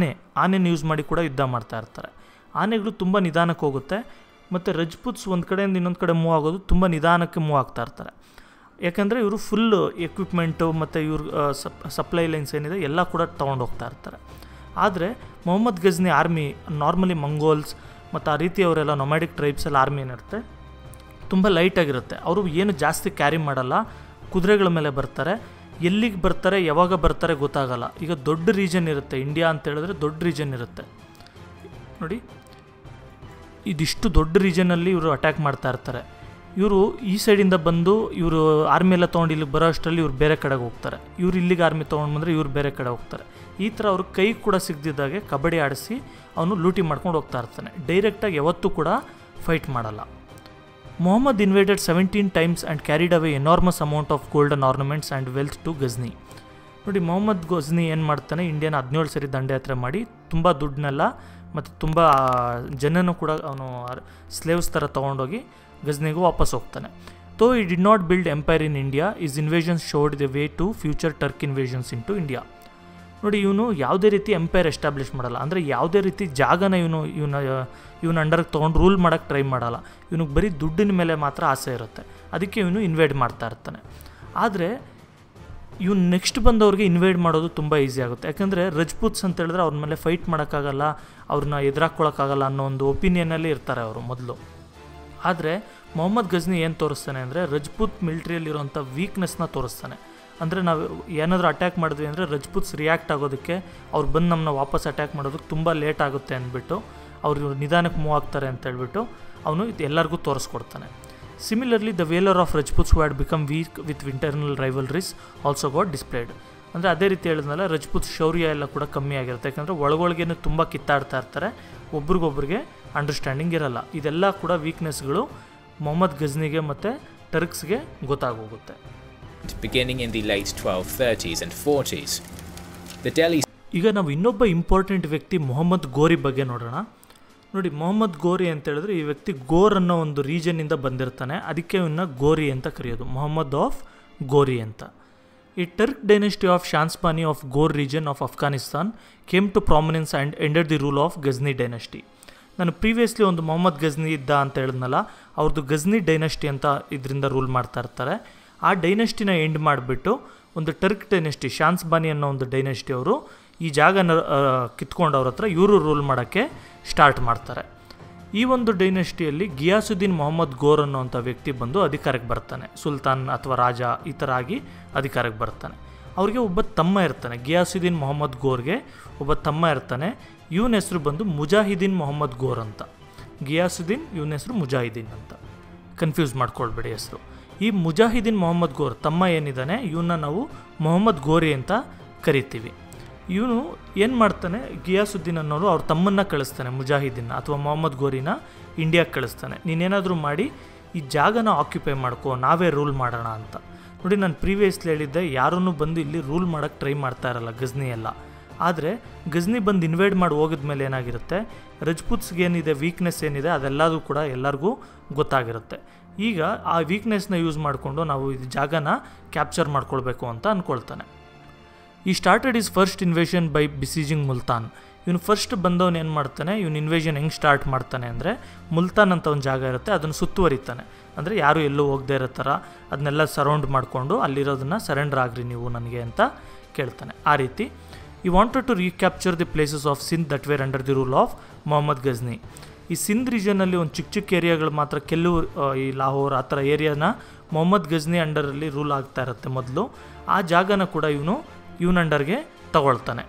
ಆನೆನ ಯೂಸ್ ಮಾಡಿ ಕೂಡ ಯುದ್ಧ ಮಾಡ್ತಾ ಇರ್ತಾರೆ. ಆನೆಗಳು ತುಂಬ ನಿಧಾನಕ್ಕೆ ಹೋಗುತ್ತೆ. ಮತ್ತು ರಜಪೂತ್ಸ್ ಒಂದು ಕಡೆಯಿಂದ ಇನ್ನೊಂದು ಕಡೆ ಮೂವ್ ಆಗೋದು ತುಂಬ ನಿಧಾನಕ್ಕೆ ಮೂವ್ ಆಗ್ತಾ ಇರ್ತಾರೆ. ಯಾಕೆಂದರೆ ಇವರು ಫುಲ್ ಎಕ್ವಿಪ್ಮೆಂಟು ಮತ್ತು ಇವ್ರ ಸಪ್ಲೈ ಲೈನ್ಸ್ ಏನಿದೆ ಎಲ್ಲ ಕೂಡ ತೊಗೊಂಡು ಹೋಗ್ತಾ ಇರ್ತಾರೆ. ಆದರೆ ಮೊಹಮ್ಮದ್ ಗಜ್ನಿ ಆರ್ಮಿ ನಾರ್ಮಲಿ ಮಂಗೋಲ್ಸ್ ಮತ್ತು ಆ ರೀತಿಯವರೆಲ್ಲ ನೊಮ್ಯಾಡಿಕ್ ಟ್ರೈಬ್ಸ್ ಎಲ್ಲ ಆರ್ಮಿ ಏನಿರುತ್ತೆ ತುಂಬ ಲೈಟಾಗಿರುತ್ತೆ. ಅವರು ಏನು ಜಾಸ್ತಿ ಕ್ಯಾರಿ ಮಾಡಲ್ಲ, ಕುದುರೆಗಳ ಮೇಲೆ ಬರ್ತಾರೆ. ಎಲ್ಲಿಗೆ ಬರ್ತಾರೆ, ಯಾವಾಗ ಬರ್ತಾರೆ ಗೊತ್ತಾಗಲ್ಲ. ಈಗ ದೊಡ್ಡ ರೀಜನ್ ಇರುತ್ತೆ, ಇಂಡಿಯಾ ಅಂತ ಹೇಳಿದ್ರೆ ದೊಡ್ಡ ರೀಜನ್ ಇರುತ್ತೆ ನೋಡಿ. ಇದಿಷ್ಟು ದೊಡ್ಡ ರೀಜನಲ್ಲಿ ಇವರು ಅಟ್ಯಾಕ್ ಮಾಡ್ತಾ ಇರ್ತಾರೆ. ಇವರು ಈ ಸೈಡಿಂದ ಬಂದು ಇವರು ಆರ್ಮಿ ಎಲ್ಲ ತೊಗೊಂಡು ಇಲ್ಲಿಗೆ ಬರೋ ಅಷ್ಟರಲ್ಲಿ ಇವ್ರು ಬೇರೆ ಕಡೆಗೆ ಹೋಗ್ತಾರೆ. ಇವ್ರು ಇಲ್ಲಿಗೆ ಆರ್ಮಿ ತೊಗೊಂಡು ಬಂದರೆ ಇವ್ರು ಬೇರೆ ಕಡೆ ಹೋಗ್ತಾರೆ. ಈ ಥರ ಅವ್ರ ಕೈ ಕೂಡ ಸಿಗದಿದ್ದಾಗೆ ಕಬಡ್ಡಿ ಆಡಿಸಿ ಅವನು ಲೂಟಿ ಮಾಡ್ಕೊಂಡು ಹೋಗ್ತಾ ಇರ್ತಾನೆ. ಡೈರೆಕ್ಟಾಗಿ ಯಾವತ್ತೂ ಕೂಡ ಫೈಟ್ ಮಾಡಲ್ಲ. Mohammad invaded 17 times and carried away enormous amount of golden ornaments and wealth to Ghazni. ನೋಡಿ, ಮೊಹಮ್ಮದ್ ಗಜ್ನಿ ಏನು ಮಾಡ್ತಾನೆ, ಇಂಡಿಯಾನ 17 ಸರಿ ದಂಡಯಾತ್ರೆ ಮಾಡಿ ತುಂಬ ದುಡ್ಡನ್ನೆಲ್ಲ ಮತ್ತು ತುಂಬ ಜನನೂ ಕೂಡ ಅವನು ಸ್ಲೇವ್ಸ್ ಥರ ತೊಗೊಂಡೋಗಿ ಗಜ್ನಿಗೂ ವಾಪಸ್ ಹೋಗ್ತಾನೆ. Though he did not build empire in India, his invasions showed the way to future Turk invasions into India. ನೋಡಿ, ಇವನು ಯಾವುದೇ ರೀತಿ ಎಂಪೈರ್ ಎಸ್ಟಾಬ್ಲಿಷ್ ಮಾಡಲ್ಲ. ಅಂದರೆ ಯಾವುದೇ ರೀತಿ ಜಾಗನ ಇವನು ಅಂಡರ್ಗೆ ತೊಗೊಂಡು ರೂಲ್ ಮಾಡೋಕ್ಕೆ ಟ್ರೈ ಮಾಡಲ್ಲ. ಇವನಿಗೆ ಬರೀ ದುಡ್ಡಿನ ಮೇಲೆ ಮಾತ್ರ ಆಸೆ ಇರುತ್ತೆ. ಅದಕ್ಕೆ ಇವನು ಇನ್ವೇಡ್ ಮಾಡ್ತಾ ಇರ್ತಾನೆ. ಆದರೆ ಇವನು ನೆಕ್ಸ್ಟ್ ಬಂದವ್ರಿಗೆ ಇನ್ವೇಡ್ ಮಾಡೋದು ತುಂಬ ಈಸಿ ಆಗುತ್ತೆ. ಯಾಕಂದರೆ ರಜಪೂತ್ಸ್ ಅಂತ ಹೇಳಿದ್ರೆ ಅವ್ರ ಮೇಲೆ ಫೈಟ್ ಮಾಡೋಕ್ಕಾಗಲ್ಲ, ಅವ್ರನ್ನ ಎದುರಾಕ್ಕೊಳಕ್ಕಾಗಲ್ಲ ಅನ್ನೋ ಒಂದು ಒಪಿನಿಯನಲ್ಲಿ ಇರ್ತಾರೆ ಅವರು ಮೊದಲು. ಆದರೆ ಮೊಹಮ್ಮದ್ ಗಜ್ನಿ ಏನು ತೋರಿಸ್ತಾನೆ ಅಂದರೆ ರಜಪೂತ್ ಮಿಲಿಟ್ರಿಯಲ್ಲಿರೋಂಥ ವೀಕ್ನೆಸ್ನ ತೋರಿಸ್ತಾನೆ. ಅಂದರೆ ನಾವು ಏನಾದರೂ ಅಟ್ಯಾಕ್ ಮಾಡಿದ್ವಿ ಅಂದರೆ ರಜಪೂತ್ಸ್ ರಿಯಾಕ್ಟ್ ಆಗೋದಕ್ಕೆ, ಅವ್ರು ಬಂದು ನಮ್ಮನ್ನ ವಾಪಸ್ ಅಟ್ಯಾಕ್ ಮಾಡೋದಕ್ಕೆ ತುಂಬ ಲೇಟ್ ಆಗುತ್ತೆ ಅಂದ್ಬಿಟ್ಟು ಅವರು ನಿಧಾನಕ್ಕೆ ಮೂವ್ ಆಗ್ತಾರೆ ಅಂತ ಹೇಳ್ಬಿಟ್ಟು ಅವನು ಎಲ್ಲರಿಗೂ ತೋರಿಸ್ಕೊಡ್ತಾನೆ. Similarly the valour of Rajputs who had become weak with internal rivalries also got displayed. ಅಂದರೆ ಅದೇ ರೀತಿ ಹೇಳಿದ್ನಲ್ಲ, ರಜಪೂತ್ ಶೌರ್ಯ ಎಲ್ಲ ಕೂಡ ಕಮ್ಮಿ ಆಗಿರುತ್ತೆ. ಯಾಕಂದರೆ ಒಳಗೊಳಗೇನು ತುಂಬ ಕಿತ್ತಾಡ್ತಾ ಇರ್ತಾರೆ, ಒಬ್ರಿಗೊಬ್ರಿಗೆ ಅಂಡರ್ಸ್ಟ್ಯಾಂಡಿಂಗ್ ಇರಲ್ಲ. ಇದೆಲ್ಲ ಕೂಡ ವೀಕ್ನೆಸ್ಗಳು ಮೊಹಮ್ಮದ್ ಗಜ್ನಿಗೆ ಮತ್ತು ಟರ್ಕ್ಸ್ಗೆ ಗೊತ್ತಾಗೋಗುತ್ತೆ. Beginning in the late 1230s and 40s, the Delhi. ಈಗ ನಾವು ಇನ್ನೊಬ್ಬ ಇಂಪಾರ್ಟೆಂಟ್ ವ್ಯಕ್ತಿ ಮೊಹಮ್ಮದ್ ಗೋರಿ ಬಗ್ಗೆ ನೋಡೋಣ. ನೋಡಿ ಮೊಹಮ್ಮದ್ ಗೋರಿ ಅಂತ ಹೇಳಿದ್ರೆ ಈ ವ್ಯಕ್ತಿ ಗೋರ್ ಅನ್ನೋ ಒಂದು ರೀಜನ್ನಿಂದ ಬಂದಿರ್ತಾನೆ, ಅದಕ್ಕೆ ಇವನ್ನ ಗೋರಿ ಅಂತ ಕರೆಯೋದು, ಮೊಹಮ್ಮದ್ ಆಫ್ ಗೋರಿ ಅಂತ. ಈ Turk dynasty of Shansabani of Ghor region of Afghanistan came to prominence and ended the rule of Ghazni dynasty. ನಾನು ಪ್ರೀವಿಯಸ್ಲಿ ಒಂದು ಮೊಹಮ್ಮದ್ ಗಜ್ನಿ ಇದ್ದ ಅಂತ ಹೇಳಿದ್ನಲ್ಲ, ಅವ್ರದ್ದು ಗಜ್ನಿ ಡೈನೆಸ್ಟಿ ಅಂತ ಇದರಿಂದ ರೂಲ್ ಮಾಡ್ತಾ ಇರ್ತಾರೆ. ಆ ಡೈನೆಸ್ಟಿನ ಎಂಡ್ ಮಾಡಿಬಿಟ್ಟು ಒಂದು ಟರ್ಕ್ ಡೈನೆಸ್ಟಿ, ಶಾನ್ಸ್ಬಾನಿ ಅನ್ನೋ ಒಂದು ಡೈನೆಸ್ಟಿ ಅವರು ಈ ಜಾಗನ ಕಿತ್ಕೊಂಡು ಅವ್ರ ಹತ್ರ ಇವರು ರೂಲ್ ಮಾಡೋಕ್ಕೆ ಸ್ಟಾರ್ಟ್ ಮಾಡ್ತಾರೆ. ಈ ಒಂದು ಡೈನೆಸ್ಟಿಯಲ್ಲಿ ಗಿಯಾಸುದ್ದೀನ್ ಮೊಹಮ್ಮದ್ ಗೋರ್ ಅನ್ನೋಂಥ ವ್ಯಕ್ತಿ ಬಂದು ಅಧಿಕಾರಕ್ಕೆ ಬರ್ತಾನೆ, ಸುಲ್ತಾನ್ ಅಥವಾ ರಾಜ ಈ ಥರ ಆಗಿ ಅಧಿಕಾರಕ್ಕೆ ಬರ್ತಾನೆ. ಅವ್ರಿಗೆ ಒಬ್ಬ ತಮ್ಮ ಇರ್ತಾನೆ, ಗಿಯಾಸುದ್ದೀನ್ ಮೊಹಮ್ಮದ್ ಗೋರ್ಗೆ ಒಬ್ಬ ತಮ್ಮ ಇರ್ತಾನೆ. ಇವನ ಹೆಸರು ಬಂದು ಮುಜಾಹಿದೀನ್ ಮೊಹಮ್ಮದ್ ಗೋರ್ ಅಂತ. ಗಿಯಾಸುದ್ದೀನ್, ಇವನ ಹೆಸರು ಮುಜಾಹಿದೀನ್ ಅಂತ, ಕನ್ಫ್ಯೂಸ್ ಮಾಡ್ಕೊಳ್ಬೇಡಿ ಹೆಸರು. ಈ ಮುಜಾಹಿದೀನ್ ಮೊಹಮ್ಮದ್ ಗೋರ್ ತಮ್ಮ ಏನಿದ್ದಾನೆ ಇವನ್ನ ನಾವು ಮೊಹಮ್ಮದ್ ಗೋರಿ ಅಂತ ಕರಿತೀವಿ. ಇವನು ಏನು ಮಾಡ್ತಾನೆ, ಗಿಯಾಸುದ್ದೀನ್ ಅನ್ನೋರು ಅವ್ರ ತಮ್ಮನ್ನ ಕಳಿಸ್ತಾನೆ, ಮುಜಾಹಿದೀನ್ ಅಥವಾ ಮೊಹಮ್ಮದ್ ಗೋರಿನ ಇಂಡಿಯಾಗೆ ಕಳಿಸ್ತಾನೆ. ನೀನೇನಾದರೂ ಮಾಡಿ ಈ ಜಾಗನ ಆಕ್ಯುಪೈ ಮಾಡ್ಕೋ, ನಾವೇ ರೂಲ್ ಮಾಡೋಣ ಅಂತ. ನೋಡಿ, ನಾನು ಪ್ರೀವಿಯಸ್ಲಿ ಹೇಳಿದ್ದೆ, ಯಾರನ್ನೂ ಬಂದು ಇಲ್ಲಿ ರೂಲ್ ಮಾಡೋಕ್ಕೆ ಟ್ರೈ ಮಾಡ್ತಾ ಇರಲ್ಲ ಗಜ್ನಿ ಎಲ್ಲ. ಆದರೆ ಗಜ್ನಿ ಬಂದು ಇನ್ವೇಡ್ ಮಾಡಿ ಹೋಗಿದ್ಮೇಲೆ ಏನಾಗಿರುತ್ತೆ, ರಜಪೂತ್ಸ್ಗೆ ಏನಿದೆ ವೀಕ್ನೆಸ್ ಏನಿದೆ ಅದೆಲ್ಲದೂ ಕೂಡ ಎಲ್ಲರಿಗೂ ಗೊತ್ತಾಗಿರುತ್ತೆ. ಈಗ ಆ ವೀಕ್ನೆಸ್ನ ಯೂಸ್ ಮಾಡಿಕೊಂಡು ನಾವು ಈ ಜಾಗನ ಕ್ಯಾಪ್ಚರ್ ಮಾಡ್ಕೊಳ್ಬೇಕು ಅಂತ ಅಂದ್ಕೊಳ್ತಾನೆ. He started his first invasion by besieging Multan. ಇವನು ಫಸ್ಟ್ ಬಂದವನು ಏನು ಮಾಡ್ತಾನೆ, ಇವನು ಇನ್ವೇಷನ್ ಹೆಂಗೆ ಸ್ಟಾರ್ಟ್ ಮಾಡ್ತಾನೆ ಅಂದರೆ, ಮುಲ್ತಾನ್ ಅಂತ ಒಂದು ಜಾಗ ಇರುತ್ತೆ, ಅದನ್ನು ಸುತ್ತುವರಿತಾನೆ. ಅಂದರೆ ಯಾರು ಎಲ್ಲೂ ಹೋಗದೇ ಇರೋ ಥರ ಅದನ್ನೆಲ್ಲ ಸರೌಂಡ್ ಮಾಡಿಕೊಂಡು ಅಲ್ಲಿರೋದನ್ನು ಸರೆಂಡರ್ ಆಗ್ರಿ ನೀವು ನನಗೆ ಅಂತ ಕೇಳ್ತಾನೆ. ಆ ರೀತಿ he wanted to recapture the places of Sindh that were under the rule of Mohammad Ghazni. ಈ ಸಿಂಧ್ ರೀಜನಲ್ಲಿ ಒಂದು ಚಿಕ್ಕ ಚಿಕ್ಕ ಏರಿಯಾಗಳು ಮಾತ್ರ, ಕೆಲವು ಈ ಲಾಹೋರ್ ಆ ಥರ ಏರಿಯಾನ ಮೊಹಮ್ಮದ್ ಗಜ್ನಿ ಅಂಡರಲ್ಲಿ ರೂಲ್ ಆಗ್ತಾ ಇರುತ್ತೆ ಮೊದಲು. ಆ ಜಾಗನ ಕೂಡ ಇವನ ಅಂಡರ್ಗೆ ತಗೊಳ್ತಾನೆ.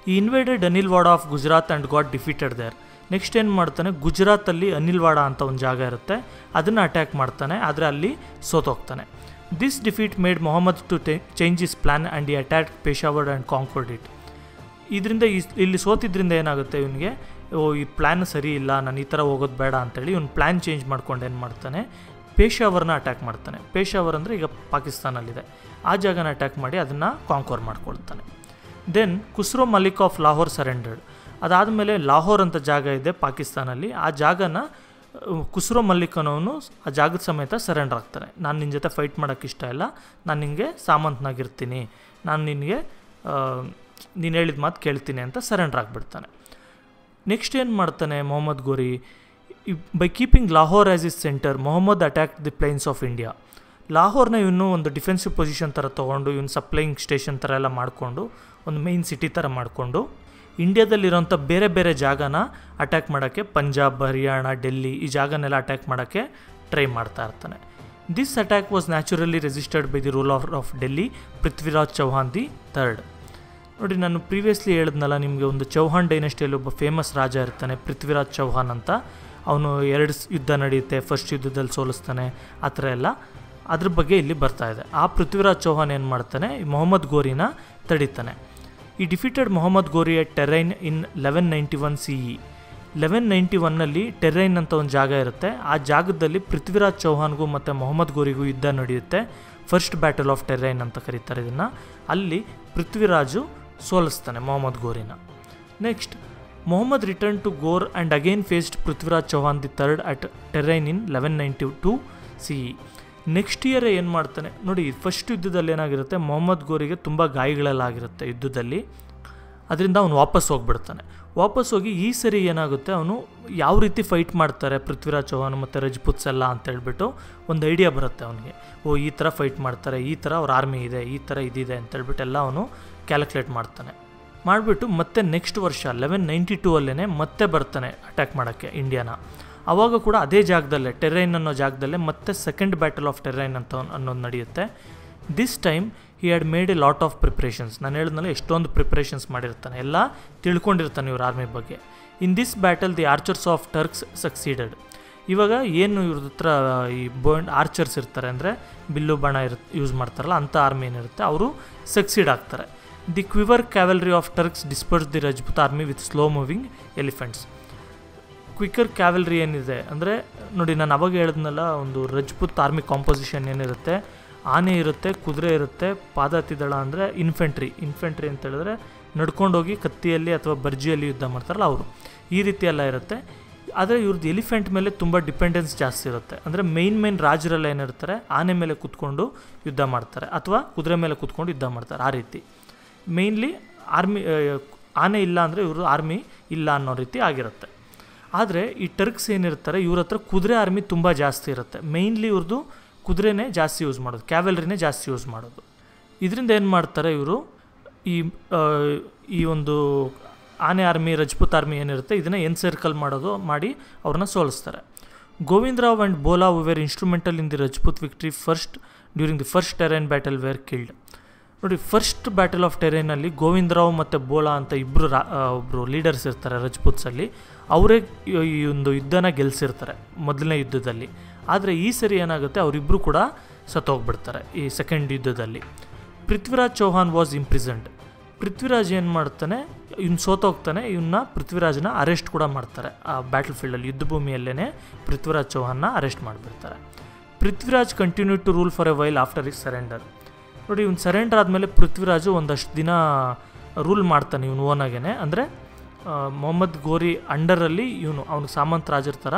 He invaded Anilwada of Gujarat and got defeated there. Next ಏನು ಮಾಡ್ತಾನೆ, ಗುಜರಾತಲ್ಲಿ ಅನಿಲ್ವಾಡ ಅಂತ ಒಂದು ಜಾಗ ಇರುತ್ತೆ, ಅದನ್ನು ಅಟ್ಯಾಕ್ ಮಾಡ್ತಾನೆ, ಆದರೆ ಅಲ್ಲಿ ಸೋತೋಗ್ತಾನೆ. This defeat made Mohammad to change his plan and he attack Peshawar and conquered it. ಇದರಿಂದ ಇಲ್ಲಿ ಸೋತಿದ್ರಿಂದ ಏನಾಗುತ್ತೆ, ಇವನಿಗೆ ಈ ಪ್ಲ್ಯಾನ್ ಸರಿ ಇಲ್ಲ, ನಾನು ಈ ಥರ ಹೋಗೋದು ಬೇಡ ಅಂತೇಳಿ ಇವನು ಪ್ಲ್ಯಾನ್ ಚೇಂಜ್ ಮಾಡ್ಕೊಂಡು ಏನು ಮಾಡ್ತಾನೆ, ಪೇಶಾವರ್ನ ಅಟ್ಯಾಕ್ ಮಾಡ್ತಾನೆ. ಪೇಶಾವರ್ ಅಂದರೆ ಈಗ ಪಾಕಿಸ್ತಾನಲ್ಲಿದೆ, ಆ ಜಾಗನ ಅಟ್ಯಾಕ್ ಮಾಡಿ ಅದನ್ನು ಕಾಂಕ್ವರ್ ಮಾಡ್ಕೊಳ್ತಾನೆ. Then Khusro Malik of Lahore surrendered. ಅದಾದಮೇಲೆ ಲಾಹೋರ್ ಅಂತ ಜಾಗ ಇದೆ ಪಾಕಿಸ್ತಾನಲ್ಲಿ, ಆ ಜಾಗನ ಖುಸ್ರೋ ಮಲ್ಲಿಕ್ ಅನ್ನೋನು ಆ ಜಾಗದ ಸಮೇತ ಸರೆಂಡರ್ ಆಗ್ತಾನೆ. ನಾನು ನಿನ್ನ ಜೊತೆ ಫೈಟ್ ಮಾಡೋಕ್ಕೆ ಇಷ್ಟ ಇಲ್ಲ, ನಾನು ನಿನಗೆ ಸಾಮಂತನಾಗಿರ್ತೀನಿ, ನಾನು ನಿನಗೆ ನೀನು ಹೇಳಿದ ಮಾತು ಕೇಳ್ತೀನಿ ಅಂತ ಸರೆಂಡರ್ ಆಗಿಬಿಡ್ತಾನೆ. ನೆಕ್ಸ್ಟ್ ಏನು ಮಾಡ್ತಾನೆ Mohammad Ghori, by keeping Lahore as his centre Mohammad attack the plains of India. ಲಾಹೋರ್ನ ಇವನು ಒಂದು ಡಿಫೆನ್ಸಿವ್ ಪೊಸಿಷನ್ ಥರ ತೊಗೊಂಡು, ಇವನು ಸಪ್ಲೈಯಿಂಗ್ ಸ್ಟೇಷನ್ ಥರ ಎಲ್ಲ ಮಾಡಿಕೊಂಡು, ಒಂದು ಮೈನ್ ಸಿಟಿ ಥರ ಮಾಡಿಕೊಂಡು ಇಂಡಿಯಾದಲ್ಲಿರೋಂಥ ಬೇರೆ ಬೇರೆ ಜಾಗನ ಅಟ್ಯಾಕ್ ಮಾಡೋಕ್ಕೆ, ಪಂಜಾಬ್, ಹರಿಯಾಣ, ಡೆಲ್ಲಿ ಈ ಜಾಗನೆಲ್ಲ ಅಟ್ಯಾಕ್ ಮಾಡೋಕ್ಕೆ ಟ್ರೈ ಮಾಡ್ತಾ ಇರ್ತಾನೆ. This attack was naturally resisted by the rule of Delhi Prithviraj Chauhan the third. ನೋಡಿ, ನಾನು ಪ್ರೀವಿಯಸ್ಲಿ ಹೇಳಿದ್ನಲ್ಲ ನಿಮಗೆ, ಒಂದು ಚೌಹಾನ್ ಡೈನೆಸ್ಟಿಯಲ್ಲಿ ಒಬ್ಬ ಫೇಮಸ್ ರಾಜ ಇರ್ತಾನೆ ಪೃಥ್ವಿರಾಜ್ ಚೌಹಾನ್ ಅಂತ. ಅವನು 2 ಯುದ್ಧ ನಡೆಯುತ್ತೆ, ಫಸ್ಟ್ ಯುದ್ಧದಲ್ಲಿ ಸೋಲಿಸ್ತಾನೆ, ಆ ಥರ ಎಲ್ಲ ಅದ್ರ ಬಗ್ಗೆ ಇಲ್ಲಿ ಬರ್ತಾ ಇದೆ. ಆ ಪೃಥ್ವಿರಾಜ್ ಚೌಹಾನ್ ಏನು ಮಾಡ್ತಾನೆ, ಮೊಹಮ್ಮದ್ ಗೋರಿನ ತಡಿತಾನೆ. ಈ ಡಿಫೀಟೆಡ್ ಮೊಹಮ್ಮದ್ ಗೋರಿ ಎಟ್ ಟೆರೈನ್ ಇನ್ 1191 CE. 1191ನಲ್ಲಿ ಟೆರೈನ್ ಅಂತ ಒಂದು ಜಾಗ ಇರುತ್ತೆ, ಆ ಜಾಗದಲ್ಲಿ ಪೃಥ್ವಿರಾಜ್ ಚೌಹಾನ್ಗೂ ಮತ್ತು ಮೊಹಮ್ಮದ್ ಗೋರಿಗೂ ಯುದ್ಧ ನಡೆಯುತ್ತೆ. ಫಸ್ಟ್ ಬ್ಯಾಟಲ್ ಆಫ್ ಟೆರೈನ್ ಅಂತ ಕರೀತಾರೆ ಇದನ್ನು. ಅಲ್ಲಿ ಪೃಥ್ವಿರಾಜು ಸೋಲಿಸ್ತಾನೆ ಮೊಹಮ್ಮದ್ ಗೋರಿನ. Next Mohammad return to Ghor and again faced Prithviraj Chauhan the third at Tarain in 1192 CE. Next year ಏನು ಮಾಡ್ತಾನೆ ನೋಡಿ, ಫಸ್ಟ್ ಯುದ್ಧದಲ್ಲಿ ಏನಾಗಿರುತ್ತೆ, ಮೊಹಮ್ಮದ್ ಗೋರಿಗೆ ತುಂಬ ಗಾಯಗಳೆಲ್ಲಾಗಿರುತ್ತೆ ಯುದ್ಧದಲ್ಲಿ, ಅದರಿಂದ ಅವನು ವಾಪಸ್ ಹೋಗ್ಬಿಡ್ತಾನೆ. ವಾಪಸ್ ಹೋಗಿ ಈ ಸರಿ ಏನಾಗುತ್ತೆ, ಅವನು ಯಾವ ರೀತಿ ಫೈಟ್ ಮಾಡ್ತಾರೆ ಪೃಥ್ವಿರಾಜ್ ಚೌಹಾನ್ ಮತ್ತು ರಜಪೂತ್ಸ್ ಎಲ್ಲ ಅಂತೇಳ್ಬಿಟ್ಟು ಒಂದು ಐಡಿಯಾ ಬರುತ್ತೆ ಅವನಿಗೆ. ಈ ಥರ ಫೈಟ್ ಮಾಡ್ತಾರೆ, ಈ ಥರ ಅವ್ರ ಆರ್ಮಿ ಇದೆ, ಈ ಥರ ಇದಿದೆ ಅಂತೇಳ್ಬಿಟ್ಟು ಎಲ್ಲ ಅವನು ಕ್ಯಾಲ್ಕುಲೇಟ್ ಮಾಡ್ತಾನೆ. ಮಾಡಿಬಿಟ್ಟು ಮತ್ತೆ ನೆಕ್ಸ್ಟ್ ವರ್ಷ 1192 ಮತ್ತೆ ಬರ್ತಾನೆ ಅಟ್ಯಾಕ್ ಮಾಡೋಕ್ಕೆ ಇಂಡಿಯಾನ. ಆವಾಗ ಕೂಡ ಅದೇ ಜಾಗದಲ್ಲೇ, ಟೆರೈನ್ ಅನ್ನೋ ಜಾಗದಲ್ಲೇ ಮತ್ತೆ ಸೆಕೆಂಡ್ ಬ್ಯಾಟಲ್ ಆಫ್ ಟೆರೈನ್ ಅಂತ ಅನ್ನೋದು ನಡೆಯುತ್ತೆ. This time he had made A lot of preparations. ನಾನು ಹೇಳಿದ್ನಲ್ಲ ಎಷ್ಟೊಂದು ಪ್ರಿಪ್ರೇಷನ್ಸ್ ಮಾಡಿರ್ತಾನೆ, ಎಲ್ಲ ತಿಳ್ಕೊಂಡಿರ್ತಾನೆ ಇವ್ರ ಆರ್ಮಿ ಬಗ್ಗೆ. In this battle the archers of Turks succeeded. ಇವಾಗ ಏನು ಇವ್ರ ಹತ್ರ ಈ ಆರ್ಚರ್ಸ್ ಇರ್ತಾರೆ, ಅಂದರೆ ಬಿಲ್ಲು ಬಾಣ ಯೂಸ್ ಮಾಡ್ತಾರಲ್ಲ ಅಂಥ ಆರ್ಮಿ ಏನಿರುತ್ತೆ, ಅವರು ಸಕ್ಸೀಡ್ ಆಗ್ತಾರೆ. The quiver cavalry of Turks disperse the Rajput army with slow moving elephants. Quicker cavalry ಏನಿದೆ ಅಂದರೆ ನೋಡಿ, ನಾನು ಅವಾಗ ಹೇಳಿದ್ನಲ್ಲ, ಒಂದು ರಜಪೂತ್ ಆರ್ಮಿ ಕಾಂಪೋಸಿಷನ್ ಏನಿರುತ್ತೆ, ಆನೆ ಇರುತ್ತೆ, ಕುದುರೆ ಇರುತ್ತೆ, ಪಾದಾತಿದಳ ಅಂದರೆ ಇನ್ಫೆಂಟ್ರಿ ಅಂತ ಹೇಳಿದ್ರೆ ನಡ್ಕೊಂಡೋಗಿ ಕತ್ತಿಯಲ್ಲಿ ಅಥವಾ ಬರ್ಜಿಯಲ್ಲಿ ಯುದ್ಧ ಮಾಡ್ತಾರಲ್ಲ ಅವರು, ಈ ರೀತಿ ಎಲ್ಲ ಇರುತ್ತೆ. ಆದರೆ ಇವ್ರದ್ದು ಎಲಿಫೆಂಟ್ ಮೇಲೆ ತುಂಬ ಡಿಪೆಂಡೆನ್ಸ್ ಜಾಸ್ತಿ ಇರುತ್ತೆ. ಅಂದರೆ ಮೇನ್ ರಾಜರೆಲ್ಲ ಏನಿರ್ತಾರೆ ಆನೆ ಮೇಲೆ ಕೂತ್ಕೊಂಡು ಯುದ್ಧ ಮಾಡ್ತಾರೆ ಅಥವಾ ಕುದುರೆ ಮೇಲೆ ಕೂತ್ಕೊಂಡು ಯುದ್ಧ ಮಾಡ್ತಾರೆ. ಆ ರೀತಿ ಮೇಯ್ನ್ಲಿ ಆರ್ಮಿ ಆನೆ ಇಲ್ಲ ಅಂದರೆ ಇವರು ಆರ್ಮಿ ಇಲ್ಲ ಅನ್ನೋ ರೀತಿ ಆಗಿರುತ್ತೆ. ಆದರೆ ಈ ಟರ್ಕ್ಸ್ ಏನಿರ್ತಾರೆ ಇವ್ರ ಹತ್ರ ಕುದುರೆ ಆರ್ಮಿ ತುಂಬ ಜಾಸ್ತಿ ಇರುತ್ತೆ. ಮೇಯ್ನ್ಲಿ ಇವ್ರದ್ದು ಕುದುರೆನೇ ಜಾಸ್ತಿ ಯೂಸ್ ಮಾಡೋದು, ಕ್ಯಾವೆಲ್ರಿನೇ ಜಾಸ್ತಿ ಯೂಸ್ ಮಾಡೋದು. ಇದರಿಂದ ಏನು ಮಾಡ್ತಾರೆ ಇವರು ಈ ಒಂದು ಆನೆ ಆರ್ಮಿ ರಜಪೂತ್ ಆರ್ಮಿ ಏನಿರುತ್ತೆ ಇದನ್ನು ಎನ್ಸರ್ಕಲ್ ಮಾಡಿ ಅವ್ರನ್ನ ಸೋಲಿಸ್ತಾರೆ. Govindarao and Bola were instrumental in the Rajput victory during the first Tarain battle were killed. ನೋಡಿ, ಫಸ್ಟ್ ಬ್ಯಾಟಲ್ ಆಫ್ ಟೆರೈನಲ್ಲಿ ಗೋವಿಂದರಾವ್ ಮತ್ತು ಬೋಲಾ ಅಂತ ಒಬ್ಬರು ಲೀಡರ್ಸ್ ಇರ್ತಾರೆ ರಜಪೂತ್ಸಲ್ಲಿ. ಅವರೇ ಈ ಒಂದು ಯುದ್ಧನ ಗೆಲ್ಲಿಸಿರ್ತಾರೆ ಮೊದಲನೇ ಯುದ್ಧದಲ್ಲಿ. ಆದರೆ ಈ ಸರಿ ಏನಾಗುತ್ತೆ, ಅವರಿಬ್ಬರು ಕೂಡ ಸತ್ತೋಗ್ಬಿಡ್ತಾರೆ ಈ ಸೆಕೆಂಡ್ ಯುದ್ಧದಲ್ಲಿ. Prithviraj Chauhan was imprisoned. ಪೃಥ್ವಿರಾಜ್ ಏನು ಮಾಡ್ತಾನೆ, ಸೋತೋಗ್ತಾನೆ. ಪೃಥ್ವಿರಾಜ್ನ ಅರೆಸ್ಟ್ ಕೂಡ ಮಾಡ್ತಾರೆ. ಆ ಬ್ಯಾಟಲ್ ಫೀಲ್ಡಲ್ಲಿ ಯುದ್ಧ ಭೂಮಿಯಲ್ಲೇ ಪೃಥ್ವಿರಾಜ್ ಚೌಹಾನ್ನ ಅರೆಸ್ಟ್ ಮಾಡಿಬಿಡ್ತಾರೆ. Prithviraj continue to rule for a while after his surrender. ನೋಡಿ, ಇವ್ನು ಸರೆಂಡರ್ ಆದಮೇಲೆ ಪೃಥ್ವಿರಾಜು ಒಂದಷ್ಟು ದಿನ ರೂಲ್ ಮಾಡ್ತಾನೆ ಇವನು ಓನಾಗೇ. ಅಂದರೆ ಮೊಹಮ್ಮದ್ ಗೋರಿ ಅಂಡರಲ್ಲಿ ಅವ್ನಿಗೆ ಸಾಮಂತ ರಾಜರ ಥರ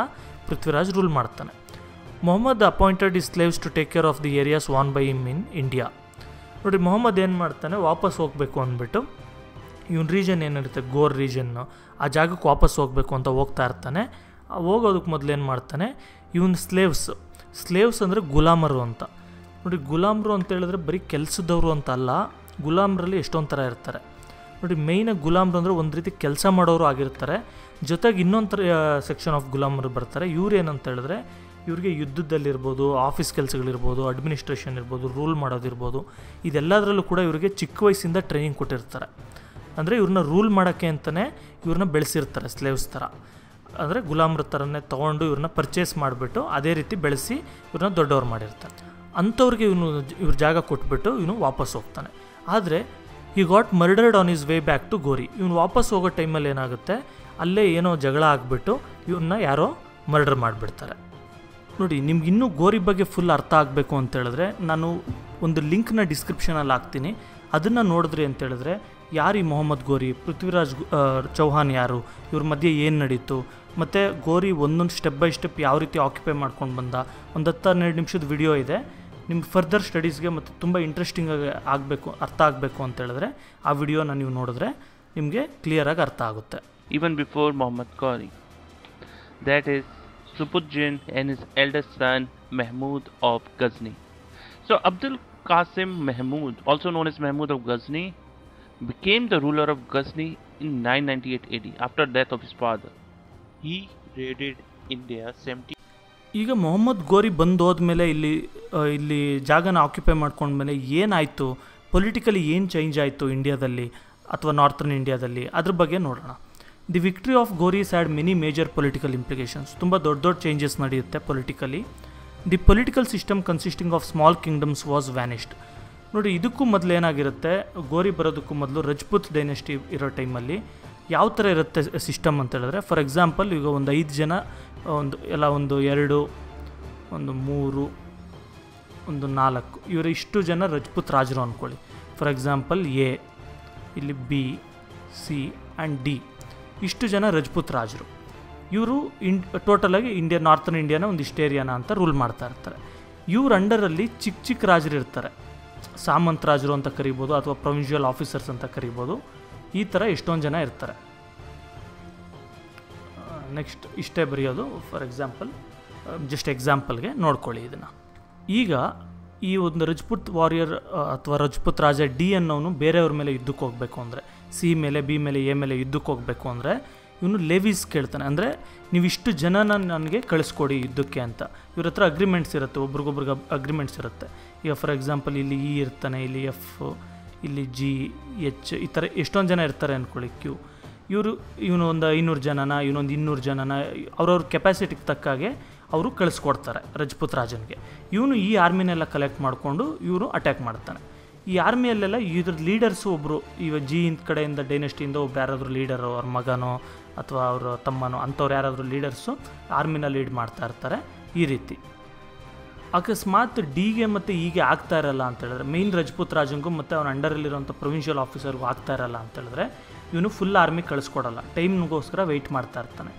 ಪೃಥ್ವಿರಾಜ್ ರೂಲ್ ಮಾಡ್ತಾನೆ. Mohammad appointed his slaves to take care of the areas won by him in India. ನೋಡಿ, ಮೊಹಮ್ಮದ್ ಏನು ಮಾಡ್ತಾನೆ, ವಾಪಸ್ ಹೋಗಬೇಕು ಅಂದ್ಬಿಟ್ಟು ಇವನ್ ರೀಜನ್ ಏನಿರುತ್ತೆ ಗೋರ್ ರೀಜನ್ನು, ಆ ಜಾಗಕ್ಕೆ ವಾಪಸ್ ಹೋಗಬೇಕು ಅಂತ ಹೋಗ್ತಾ ಇರ್ತಾನೆ. ಹೋಗೋದಕ್ಕೆ ಮೊದಲು ಏನು ಮಾಡ್ತಾನೆ, ಇವನ್ ಸ್ಲೇವ್ಸ್ ಅಂದರೆ ಗುಲಾಮರು ಅಂತ. ನೋಡಿ, ಗುಲಾಮರು ಅಂತ ಹೇಳಿದ್ರೆ ಬರೀ ಕೆಲಸದವರು ಅಂತ ಅಲ್ಲ, ಗುಲಾಮರಲ್ಲಿ ಎಷ್ಟೊಂದು ಥರ ಇರ್ತಾರೆ. ನೋಡಿ, ಮೇಯ್ನಾಗಿ ಗುಲಾಮರು ಅಂದರೆ ಒಂದು ರೀತಿ ಕೆಲಸ ಮಾಡೋರು ಆಗಿರ್ತಾರೆ. ಜೊತೆಗೆ ಇನ್ನೊಂದು ಥರ ಸೆಕ್ಷನ್ ಆಫ್ ಗುಲಾಮರು ಬರ್ತಾರೆ. ಇವ್ರು ಏನಂತ ಹೇಳಿದ್ರೆ ಇವ್ರಿಗೆ ಯುದ್ಧದಲ್ಲಿರ್ಬೋದು, ಆಫೀಸ್ ಕೆಲಸಗಳಿರ್ಬೋದು, ಅಡ್ಮಿನಿಸ್ಟ್ರೇಷನ್ ಇರ್ಬೋದು, ರೂಲ್ ಮಾಡೋದಿರ್ಬೋದು, ಇದೆಲ್ಲದರಲ್ಲೂ ಕೂಡ ಇವರಿಗೆ ಚಿಕ್ಕ ವಯಸ್ಸಿಂದ ಟ್ರೈನಿಂಗ್ ಕೊಟ್ಟಿರ್ತಾರೆ. ಅಂದರೆ ಇವ್ರನ್ನ ರೂಲ್ ಮಾಡೋಕ್ಕೆ ಅಂತಲೇ ಇವ್ರನ್ನ ಬೆಳೆಸಿರ್ತಾರೆ ಸ್ಲೇವ್ಸ್ ಥರ. ಅಂದರೆ ಗುಲಾಮರ ಥರನೇ ತೊಗೊಂಡು ಇವ್ರನ್ನ ಪರ್ಚೇಸ್ ಮಾಡಿಬಿಟ್ಟು ಅದೇ ರೀತಿ ಬೆಳೆಸಿ ಇವ್ರನ್ನ ದೊಡ್ಡವ್ರು ಮಾಡಿರ್ತಾರೆ. ಅಂಥವ್ರಿಗೆ ಇವ್ರ ಜಾಗ ಕೊಟ್ಬಿಟ್ಟು ಇವನು ವಾಪಸ್ ಹೋಗ್ತಾನೆ. ಆದರೆ he got murdered on his way back to Ghori. ಇವನು ವಾಪಸ್ ಹೋಗೋ ಟೈಮಲ್ಲಿ ಏನಾಗುತ್ತೆ, ಅಲ್ಲೇ ಏನೋ ಜಗಳ ಆಗಿಬಿಟ್ಟು ಇವನ್ನ ಯಾರೋ ಮರ್ಡರ್ ಮಾಡಿಬಿಡ್ತಾರೆ. ನೋಡಿ, ನಿಮ್ಗೆ ಇನ್ನೂ ಗೋರಿ ಬಗ್ಗೆ ಫುಲ್ ಅರ್ಥ ಆಗಬೇಕು ಅಂತೇಳಿದ್ರೆ ನಾನು ಒಂದು ಲಿಂಕ್ನ ಡಿಸ್ಕ್ರಿಪ್ಷನಲ್ಲಿ ಹಾಕ್ತೀನಿ. ಅದನ್ನು ನೋಡಿದ್ರಿ ಅಂತೇಳಿದ್ರೆ ಯಾರು ಈ ಮೊಹಮ್ಮದ್ ಗೋರಿ, ಪೃಥ್ವಿರಾಜ್ ಚೌಹಾನ್ ಯಾರು, ಇವ್ರ ಮಧ್ಯೆ ಏನು ನಡೀತು, ಮತ್ತು ಗೋರಿ ಒಂದೊಂದು ಸ್ಟೆಪ್ ಬೈ ಸ್ಟೆಪ್ ಯಾವ ರೀತಿ ಆಕ್ಯುಪೈ ಮಾಡ್ಕೊಂಡು ಬಂದ, ಒಂದು 10-12 ನಿಮಿಷದ ವಿಡಿಯೋ ಇದೆ. ನಿಮ್ಗೆ ಫರ್ದರ್ ಸ್ಟಡೀಸ್ಗೆ ಮತ್ತು ತುಂಬ ಇಂಟ್ರೆಸ್ಟಿಂಗಾಗಿ ಅರ್ಥ ಆಗಬೇಕು ಅಂತ ಹೇಳಿದ್ರೆ ಆ ವಿಡಿಯೋನ ನೀವು ನೋಡಿದ್ರೆ ನಿಮಗೆ ಕ್ಲಿಯರಾಗಿ ಅರ್ಥ ಆಗುತ್ತೆ. Even before Muhammad Ghori, that is Subuddin and his eldest son Mahmud of Ghazni. So Abdul Qasim Mahmud, also known as Mahmud of Ghazni, became the ruler of Ghazni in 998 AD after death of his father. He raided India 70. ಈಗ ಮೊಹಮ್ಮದ್ ಗೋರಿ ಬಂದೋದ್ಮೇಲೆ ಇಲ್ಲಿ ಜಾಗನ occupy ಮಾಡ್ಕೊಂಡ್ಮೇಲೆ ಏನಾಯಿತು, politically ಏನು change ಆಯಿತು ಇಂಡಿಯಾದಲ್ಲಿ ಅಥವಾ ನಾರ್ತರ್ನ್ ಇಂಡಿಯಾದಲ್ಲಿ, ಅದ್ರ ಬಗ್ಗೆ ನೋಡೋಣ. The victory of Ghoris had many major political implications. ತುಂಬ ದೊಡ್ಡ ಚೇಂಜಸ್ ನಡೆಯುತ್ತೆ politically. The political system consisting of small kingdoms was vanished. ನೋಡಿ, ಇದಕ್ಕೂ ಮೊದಲು ಏನಾಗಿರುತ್ತೆ, ಗೋರಿ ಬರೋದಕ್ಕೂ ಮೊದಲು ರಜಪೂತ್ ಡೈನೆಸ್ಟಿ ಇರೋ ಟೈಮಲ್ಲಿ ಯಾವ ಥರ ಇರುತ್ತೆ ಸಿಸ್ಟಮ್ ಅಂತ ಹೇಳಿದ್ರೆ, ಫಾರ್ ಎಕ್ಸಾಂಪಲ್ ಈಗ ಒಂದು 5 ಜನ, ಒಂದು 2, 3, 4 ಇವರು ಇಷ್ಟು ಜನ ರಜಪೂತ್ ರಾಜರು ಅಂದ್ಕೊಳ್ಳಿ. ಫಾರ್ ಎಕ್ಸಾಂಪಲ್ ಎ, ಇಲ್ಲಿ ಬಿ, ಸಿ ಆ್ಯಂಡ್ ಡಿ, ಇಷ್ಟು ಜನ ರಜಪೂತ್ ರಾಜರು. ಇವರು ಟೋಟಲಾಗಿ ನಾರ್ತರ್ನ್ ಇಂಡಿಯಾನ ಒಂದಿಷ್ಟು ಏರಿಯಾನ ಅಂತ ರೂಲ್ ಮಾಡ್ತಾ ಇರ್ತಾರೆ. ಇವ್ರ ಅಂಡರಲ್ಲಿ ಚಿಕ್ಕ ರಾಜರು ಇರ್ತಾರೆ, ಸಾಮಂತ ರಾಜರು ಅಂತ ಕರಿಬೋದು ಅಥವಾ ಪ್ರೊವಿನ್ಷಿಯಲ್ ಆಫೀಸರ್ಸ್ ಅಂತ ಕರಿಬೋದು. ಈ ಥರ ಎಷ್ಟೊಂದು ಜನ ಇರ್ತಾರೆ. ನೆಕ್ಸ್ಟ್ ಇಷ್ಟೇ ಬರೆಯೋದು. ಫಾರ್ ಎಕ್ಸಾಂಪಲ್, ಜಸ್ಟ್ ಎಕ್ಸಾಂಪಲ್ಗೆ ನೋಡ್ಕೊಳ್ಳಿ ಇದನ್ನು. ಈಗ ಈ ಒಂದು ರಜಪೂತ್ ವಾರಿಯರ್ ಅಥವಾ ರಜಪೂತ್ ರಾಜ ಡಿ ಅನ್ನೋನು ಬೇರೆಯವ್ರ ಮೇಲೆ ಯುದ್ಧಕ್ಕೆ ಹೋಗಬೇಕು ಅಂದರೆ, ಸಿ ಮೇಲೆ, ಬಿ ಮೇಲೆ, ಎ ಮೇಲೆ ಯುದ್ಧಕ್ಕೆ ಹೋಗಬೇಕು ಅಂದರೆ ಇವನು ಲೆವೀಸ್ ಕೇಳ್ತಾನೆ. ಅಂದರೆ ನೀವು ಇಷ್ಟು ಜನನ ನನಗೆ ಕಳಿಸ್ಕೊಡಿ ಯುದ್ಧಕ್ಕೆ ಅಂತ. ಇವ್ರ ಹತ್ರ ಅಗ್ರಿಮೆಂಟ್ಸ್ ಇರುತ್ತೆ, ಒಬ್ರಿಗೊಬ್ರಿಗೆ ಅಗ್ರಿಮೆಂಟ್ಸ್ ಇರುತ್ತೆ. ಈಗ ಫಾರ್ ಎಕ್ಸಾಂಪಲ್ ಇಲ್ಲಿ ಇ ಇರ್ತಾನೆ, ಇಲ್ಲಿ ಎಫ್, ಇಲ್ಲಿ ಜಿ, ಎಚ್, ಈ ಥರ ಎಷ್ಟೊಂದು ಜನ ಇರ್ತಾರೆ ಅಂದ್ಕೊಳ್ಳಿ. ಕ್ಯೂ, ಇವನು ಒಂದು 500 ಜನನ, ಇವನೊಂದು 200 ಜನನ ಅವ್ರವ್ರ ಕೆಪಾಸಿಟಿಗೆ ತಕ್ಕಾಗೆ ಅವರು ಕಳಿಸ್ಕೊಡ್ತಾರೆ ರಜಪೂತ್ ರಾಜನಿಗೆ. ಇವನು ಈ ಆರ್ಮಿನೆಲ್ಲ ಕಲೆಕ್ಟ್ ಮಾಡಿಕೊಂಡು ಇವರು ಅಟ್ಯಾಕ್ ಮಾಡ್ತಾನೆ. ಈ ಆರ್ಮಿಯಲ್ಲೆಲ್ಲ ಇದ್ರ ಲೀಡರ್ಸು ಒಬ್ಬರು, ಇವಾಗ ಜಿ ಕಡೆಯಿಂದ ಡೈನೆಸ್ಟಿಯಿಂದ ಒಬ್ರು ಯಾರಾದರೂ ಲೀಡರು, ಅವ್ರ ಮಗನೋ ಅಥವಾ ಅವ್ರ ತಮ್ಮನೋ ಅಂಥವ್ರು ಯಾರಾದರೂ ಲೀಡರ್ಸು ಆರ್ಮಿನ ಲೀಡ್ ಮಾಡ್ತಾ ಇರ್ತಾರೆ. ಈ ರೀತಿ ಅಕಸ್ಮಾತ್ ಡಿಗೆ ಮತ್ತು ಹೀಗೆ ಆಗ್ತಾ ಇರಲ್ಲ ಅಂತೇಳಿದ್ರೆ, ಮೇಯ್ನ್ ರಜಪೂತ್ ರಾಜಂಗೂ ಮತ್ತು ಅವನ ಅಂಡರಲ್ಲಿರೋಂಥ ಪ್ರೊವಿನ್ಷಿಯಲ್ ಆಫೀಸರ್ಗೂ ಆಗ್ತಾ ಇರಲ್ಲ ಅಂತೇಳಿದ್ರೆ ಇವನು ಫುಲ್ ಆರ್ಮಿ ಕಳಿಸ್ಕೊಡಲ್ಲ, ಟೈಮ್ಗೋಸ್ಕರ ವೆಯ್ಟ್ ಮಾಡ್ತಾ ಇರ್ತಾನೆ.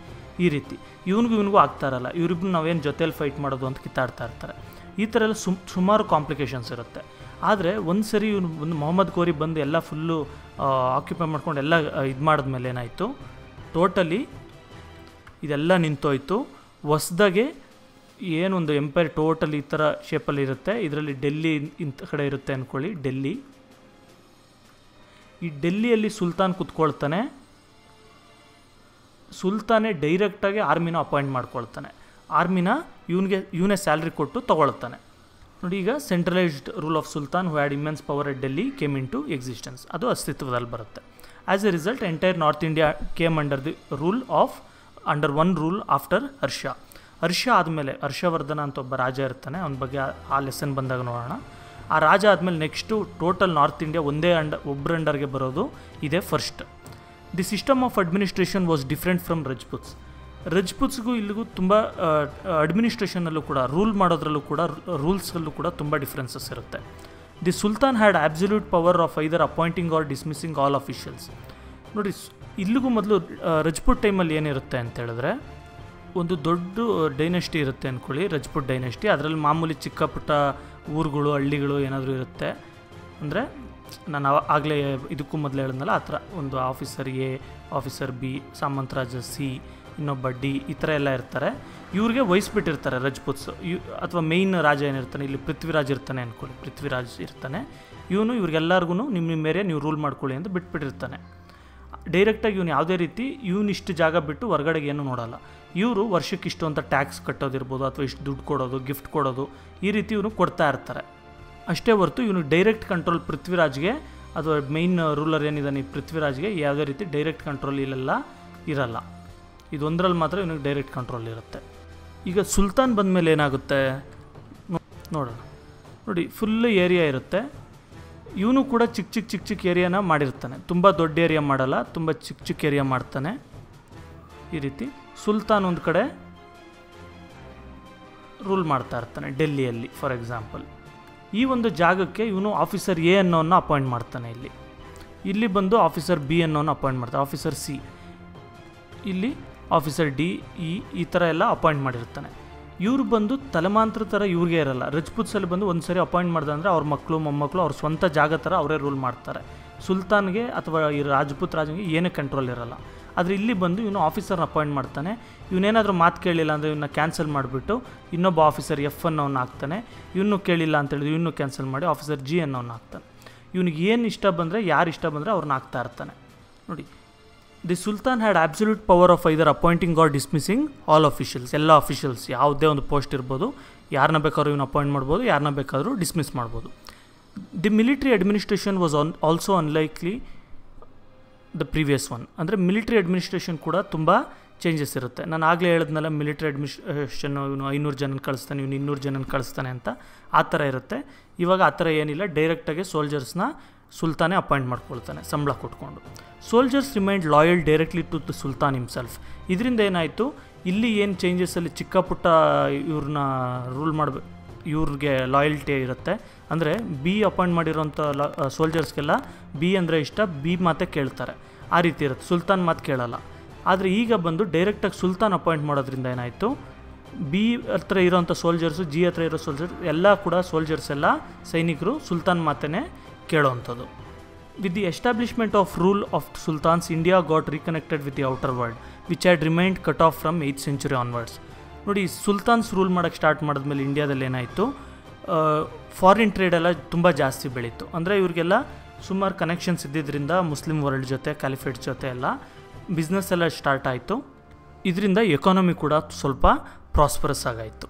ಈ ರೀತಿ ಇವನಿಗೂ ಆಗ್ತಾ ಇರಲ್ಲ, ಇವರಿಬ್ರು ನಾವೇನು ಜೊತೆಯಲ್ಲಿ ಫೈಟ್ ಮಾಡೋದು ಅಂತ ಕಿತ್ತಾಡ್ತಾ ಇರ್ತಾರೆ. ಈ ಥರ ಎಲ್ಲ ಸುಮಾರು ಕಾಂಪ್ಲಿಕೇಶನ್ಸ್ ಇರುತ್ತೆ. ಆದರೆ ಒಂದು ಸರಿ ಇವನು ಮೊಹಮ್ಮದ್ ಘೋರಿ ಬಂದು ಎಲ್ಲ ಫುಲ್ಲು ಆಕ್ಯುಪೈ ಮಾಡ್ಕೊಂಡು ಎಲ್ಲ ಇದು ಮಾಡಿದ್ಮೇಲೆ ಏನಾಯಿತು, ಟೋಟಲಿ ಇದೆಲ್ಲ ನಿಂತೋಯ್ತು. ಹೊಸ್ದಾಗೆ ಏನೊಂದು ಎಂಪೈರ್ ಟೋಟಲಿ ಈ ಥರ ಶೇಪಲ್ಲಿ ಇರುತ್ತೆ. ಇದರಲ್ಲಿ ಡೆಲ್ಲಿ ಇಂಥ ಕಡೆ ಇರುತ್ತೆ ಅಂದ್ಕೊಳ್ಳಿ, ಡೆಲ್ಲಿ. ಈ ಡೆಲ್ಲಿಯಲ್ಲಿ ಸುಲ್ತಾನ್ ಕುತ್ಕೊಳ್ತಾನೆ. ಸುಲ್ತಾನೇ ಡೈರೆಕ್ಟಾಗಿ ಆರ್ಮಿನ ಅಪಾಯಿಂಟ್ ಮಾಡ್ಕೊಳ್ತಾನೆ. ಆರ್ಮಿನ ಇವನೇ ಸ್ಯಾಲ್ರಿ ಕೊಟ್ಟು ತೊಗೊಳ್ತಾನೆ. ನೋಡಿ, ಈಗ centralised rule of sultan who had immense power at Delhi came into existence, ಅದು ಅಸ್ತಿತ್ವದಲ್ಲಿ ಬರುತ್ತೆ. As a result entire north India came under one rule after Harsha ಆದಮೇಲೆ ಹರ್ಷವರ್ಧನ ಅಂತ ಒಬ್ಬ ರಾಜ ಇರ್ತಾನೆ, ಅವನ ಬಗ್ಗೆ ಆ ಲೆಸನ್ ಬಂದಾಗ ನೋಡೋಣ. ಆ ರಾಜ ಆದಮೇಲೆ ನೆಕ್ಸ್ಟು ಟೋಟಲ್ ನಾರ್ತ್ ಇಂಡಿಯಾ ಒಬ್ಬರ ಅಂಡರ್ಗೆ ಬರೋದು ಇದೇ first. The system of administration was different from ರಜ್ಪುತ್ಸ್ಗೂ ಇಲ್ಲಿಗೂ ತುಂಬ ಅಡ್ಮಿನಿಸ್ಟ್ರೇಷನಲ್ಲೂ ಕೂಡ ರೂಲ್ ಮಾಡೋದ್ರಲ್ಲೂ ಕೂಡ ರೂಲ್ಸಲ್ಲೂ ಕೂಡ ತುಂಬ ಡಿಫ್ರೆನ್ಸಸ್ ಇರುತ್ತೆ. The sultan had absolute power of either appointing or dismissing all officials. ನೋಡಿ, ಇಲ್ಲಿಗೂ ಮೊದಲು ರಜಪೂತ್ ಟೈಮಲ್ಲಿ ಏನಿರುತ್ತೆ ಅಂತ ಹೇಳಿದ್ರೆ, ಒಂದು ದೊಡ್ಡ ಡೈನೆಸ್ಟಿ ಇರುತ್ತೆ ಅಂದ್ಕೊಳ್ಳಿ, ರಜಪೂತ್ ಡೈನೆಸ್ಟಿ. ಅದರಲ್ಲಿ ಮಾಮೂಲಿ ಚಿಕ್ಕ ಪುಟ್ಟ ಊರುಗಳು, ಹಳ್ಳಿಗಳು ಏನಾದರೂ ಇರುತ್ತೆ. ಅಂದರೆ ನಾನು ಆಗಲೇ ಇದಕ್ಕೂ ಮೊದಲು ಹೇಳಿದ್ನಲ್ಲ, ಆ ಥರ ಒಂದು ಆಫೀಸರ್ ಎ, ಆಫೀಸರ್ ಬಿ, ಸಾಮಂತರಾಜ ಸಿ, ಇನ್ನೊಬ್ಬ ಡಿ, ಈ ಥರ ಎಲ್ಲ ಇರ್ತಾರೆ. ಇವ್ರಿಗೆ ವಹಿಸ್ಬಿಟ್ಟಿರ್ತಾರೆ ರಜಪೂತ್ಸು. ಅಥವಾ ಮೇಯ್ನ್ ರಾಜ ಏನಿರ್ತಾನೆ, ಇಲ್ಲಿ ಪೃಥ್ವಿರಾಜ್ ಇರ್ತಾನೆ ಅಂದ್ಕೊಳ್ಳಿ, ಪೃಥ್ವಿರಾಜ್ ಇರ್ತಾನೆ. ಇವನು ಇವ್ರಿಗೆಲ್ಲರಿಗೂ ನಿಮ್ಮ ಮೇರೆ ನೀವು ರೂಲ್ ಮಾಡ್ಕೊಳ್ಳಿ ಅಂತ ಬಿಟ್ಬಿಟ್ಟಿರ್ತಾನೆ. ಡೈರೆಕ್ಟಾಗಿ ಇವನು ಯಾವುದೇ ರೀತಿ ಇವನಿಷ್ಟು ಜಾಗ ಬಿಟ್ಟು ಹೊರಗಡೆಗೆ ಏನೂ ನೋಡೋಲ್ಲ. ಇವರು ವರ್ಷಕ್ಕೆ ಇಷ್ಟು ಅಂತ ಟ್ಯಾಕ್ಸ್ ಕಟ್ಟೋದಿರ್ಬೋದು, ಅಥವಾ ಇಷ್ಟು ದುಡ್ಡು ಕೊಡೋದು, ಗಿಫ್ಟ್ ಕೊಡೋದು, ಈ ರೀತಿ ಇವನು ಕೊಡ್ತಾ ಇರ್ತಾರೆ. ಅಷ್ಟೇ ಹೊರತು ಇವನು ಡೈರೆಕ್ಟ್ ಕಂಟ್ರೋಲ್ ಪೃಥ್ವಿರಾಜ್ಗೆ ಅಥವಾ ಮೇಯ್ನ್ ರೂಲರ್ ಏನಿದ್ದಾನೆ ಈ ಪೃಥ್ವಿರಾಜ್ಗೆ ಯಾವುದೇ ರೀತಿ ಡೈರೆಕ್ಟ್ ಕಂಟ್ರೋಲ್ ಇಲ್ಲೆಲ್ಲ ಇರಲ್ಲ. ಇದೊಂದರಲ್ಲಿ ಮಾತ್ರ ಇವನಿಗೆ ಡೈರೆಕ್ಟ್ ಕಂಟ್ರೋಲ್ ಇರುತ್ತೆ. ಈಗ ಸುಲ್ತಾನ್ ಬಂದಮೇಲೆ ಏನಾಗುತ್ತೆ ನೋಡೋಣ. ನೋಡಿ, ಫುಲ್ಲು ಏರಿಯಾ ಇರುತ್ತೆ. ಇವನು ಕೂಡ ಚಿಕ್ಕ ಏರಿಯಾನ ಮಾಡಿರ್ತಾನೆ. ತುಂಬ ದೊಡ್ಡ ಏರಿಯಾ ಮಾಡಲ್ಲ, ತುಂಬ ಚಿಕ್ಕ ಏರಿಯಾ ಮಾಡ್ತಾನೆ. ಈ ರೀತಿ ಸುಲ್ತಾನ್ ಒಂದು ಕಡೆ ರೂಲ್ ಮಾಡ್ತಾ ಇರ್ತಾನೆ, ಡೆಲ್ಲಿಯಲ್ಲಿ ಫಾರ್ ಎಕ್ಸಾಂಪಲ್. ಈ ಒಂದು ಜಾಗಕ್ಕೆ ಇವನು ಆಫೀಸರ್ ಎ ಅನ್ನೋನ್ನ ಅಪಾಯಿಂಟ್ ಮಾಡ್ತಾನೆ. ಇಲ್ಲಿ ಬಂದು ಆಫೀಸರ್ ಬಿ ಅನ್ನೋನ್ನ ಅಪಾಯಿಂಟ್ ಮಾಡ್ತಾನೆ, ಆಫೀಸರ್ ಸಿ, ಇಲ್ಲಿ ಆಫೀಸರ್ ಡಿ, ಈ ಥರ ಎಲ್ಲ ಅಪಾಯಿಂಟ್ ಮಾಡಿರ್ತಾನೆ. ಇವರು ಬಂದು ತಲೆಮಾಂತರ ಥರ ಇವ್ರಿಗೆ ಇರಲ್ಲ. ರಜಪೂತ್ಸಲ್ಲಿ ಬಂದು ಒಂದು ಸರಿ ಅಪಾಯಿಂಟ್ ಮಾಡಿದೆ ಅಂದರೆ ಅವ್ರ ಮಕ್ಕಳು ಮೊಮ್ಮಕ್ಕಳು ಅವ್ರ ಸ್ವಂತ ಜಾಗ ಥರ ಅವರೇ ರೂಲ್ ಮಾಡ್ತಾರೆ. ಸುಲ್ತಾನ್ಗೆ ಅಥವಾ ಈ ರಾಜಪೂತ್ ರಾಜನಿಗೆ ಏನೇ ಕಂಟ್ರೋಲ್ ಇರಲ್ಲ. ಆದರೆ ಇಲ್ಲಿ ಬಂದು ಇವನು ಆಫೀಸರ್ನ ಅಪಾಯಿಂಟ್ ಮಾಡ್ತಾನೆ. ಇವನೇನಾದರೂ ಮಾತು ಕೇಳಿಲ್ಲ ಅಂದರೆ ಇವನ್ನ ಕ್ಯಾನ್ಸಲ್ ಮಾಡಿಬಿಟ್ಟು ಇನ್ನೊಬ್ಬ ಆಫೀಸರ್ ಎಫ್ ಅನ್ನೋನ್ನ ಹಾಕ್ತಾನೆ. ಇವನು ಕೇಳಿಲ್ಲ ಅಂತೇಳಿದ್ರೆ ಇವನು ಕ್ಯಾನ್ಸಲ್ ಮಾಡಿ ಆಫೀಸರ್ ಜಿ ಅನ್ನೋನ್ನ ಹಾಕ್ತಾನೆ. ಇವನಿಗೆ ಏನು ಇಷ್ಟ ಬಂದರೆ, ಯಾರು ಇಷ್ಟ ಬಂದರೆ ಅವ್ರನ್ನ ಹಾಕ್ತಾ ಇರ್ತಾನೆ. ನೋಡಿ, the sultan had absolute power of either appointing or dismissing all officials. ಎಲ್ಲ ಅಫಿಷಿಯಲ್ಸ್ ಯಾವುದೇ ಒಂದು ಪೋಸ್ಟ್ ಇರ್ಬೋದು, ಯಾರನ್ನ ಬೇಕಾದ್ರೂ ಇವನು ಅಪಾಯಿಂಟ್ ಮಾಡ್ಬೋದು, ಯಾರನ್ನ ಬೇಕಾದರೂ ಡಿಸ್ಮಿಸ್ ಮಾಡ್ಬೋದು. The military administration was also unlikely the previous one. ಅಂದರೆ ಮಿಲಿಟರಿ ಅಡ್ಮಿನಿಸ್ಟ್ರೇಷನ್ ಕೂಡ ತುಂಬ ಚೇಂಜಸ್ ಇರುತ್ತೆ. ನಾನು ಆಗಲೇ ಹೇಳಿದ್ನಲ್ಲ, ಮಿಲಿಟರಿ ಅಡ್ಮಿನಿಸ್ಟ್ರೇಷನ್ ಇವನು 500 ಜನನ ಕಳಿಸ್ತಾನೆ, ಇವನು 200 ಜನನ ಕಳಿಸ್ತಾನೆ ಅಂತ. ಆ ಥರ ಇರುತ್ತೆ. ಇವಾಗ ಆ ಥರ ಏನಿಲ್ಲ, ಡೈರೆಕ್ಟಾಗಿ ಸೋಲ್ಜರ್ಸ್ನ ಸುಲ್ತಾನೇ ಅಪಾಯಿಂಟ್ ಮಾಡ್ಕೊಳ್ತಾನೆ ಸಂಬಳ ಕೊಟ್ಕೊಂಡು. Soldiers remained loyal directly to the sultan himself. ಇದರಿಂದ ಏನಾಯಿತು, ಇಲ್ಲಿ ಏನು ಚೇಂಜಸಲ್ಲಿ ಚಿಕ್ಕ ಪುಟ್ಟ ಇವ್ರನ್ನ ರೂಲ್ ಮಾಡಬೇಕು, ಇವ್ರಿಗೆ ಲಾಯಲ್ಟಿ ಇರುತ್ತೆ. ಅಂದರೆ ಬಿ ಅಪಾಯಿಂಟ್ ಮಾಡಿರೋಂಥ ಸೋಲ್ಜರ್ಸ್ಗೆಲ್ಲ ಬಿ ಅಂದರೆ ಇಷ್ಟ, ಬಿ ಮಾತೇ ಕೇಳ್ತಾರೆ. ಆ ರೀತಿ ಇರುತ್ತೆ, ಸುಲ್ತಾನ್ ಮಾತು ಕೇಳಲ್ಲ. ಆದರೆ ಈಗ ಬಂದು ಡೈರೆಕ್ಟಾಗಿ ಸುಲ್ತಾನ್ ಅಪಾಯಿಂಟ್ ಮಾಡೋದ್ರಿಂದ ಏನಾಯಿತು, ಬಿ ಹತ್ರ ಇರೋಂಥ ಸೋಲ್ಜರ್ಸು, ಜಿ ಹತ್ರ ಇರೋ ಸೋಲ್ಜರ್ಸ್ ಎಲ್ಲ ಕೂಡ ಸೋಲ್ಜರ್ಸ್ ಎಲ್ಲ ಸೈನಿಕರು ಸುಲ್ತಾನ್ ಮಾತೇ ಕೇಳೋವಂಥದ್ದು. With the establishment of rule of sultans, India got reconnected with the outer world which had remained cut off from 8th century onwards. ನೋಡಿ, ಸುಲ್ತಾನ್ಸ್ ರೂಲ್ ಮಾಡೋಕ್ಕೆ ಸ್ಟಾರ್ಟ್ ಮಾಡಿದ್ಮೇಲೆ ಇಂಡಿಯಾದಲ್ಲಿ ಏನಾಯಿತು, ಫಾರಿನ್ ಟ್ರೇಡ್ ಎಲ್ಲ ತುಂಬ ಜಾಸ್ತಿ ಬೆಳೀತು. ಅಂದರೆ ಇವ್ರಿಗೆಲ್ಲ ಸುಮಾರು ಕನೆಕ್ಷನ್ಸ್ ಇದ್ದಿದ್ದರಿಂದ ಮುಸ್ಲಿಂ ವರ್ಲ್ಡ್ ಜೊತೆ, ಕ್ಯಾಲಿಫೇಟ್ ಜೊತೆ ಎಲ್ಲ ಬಿಸ್ನೆಸ್ ಎಲ್ಲ ಸ್ಟಾರ್ಟ್ ಆಯಿತು. ಇದರಿಂದ ಎಕಾನಮಿ ಕೂಡ ಸ್ವಲ್ಪ ಪ್ರಾಸ್ಪರಸ್ ಆಗಾಯಿತು.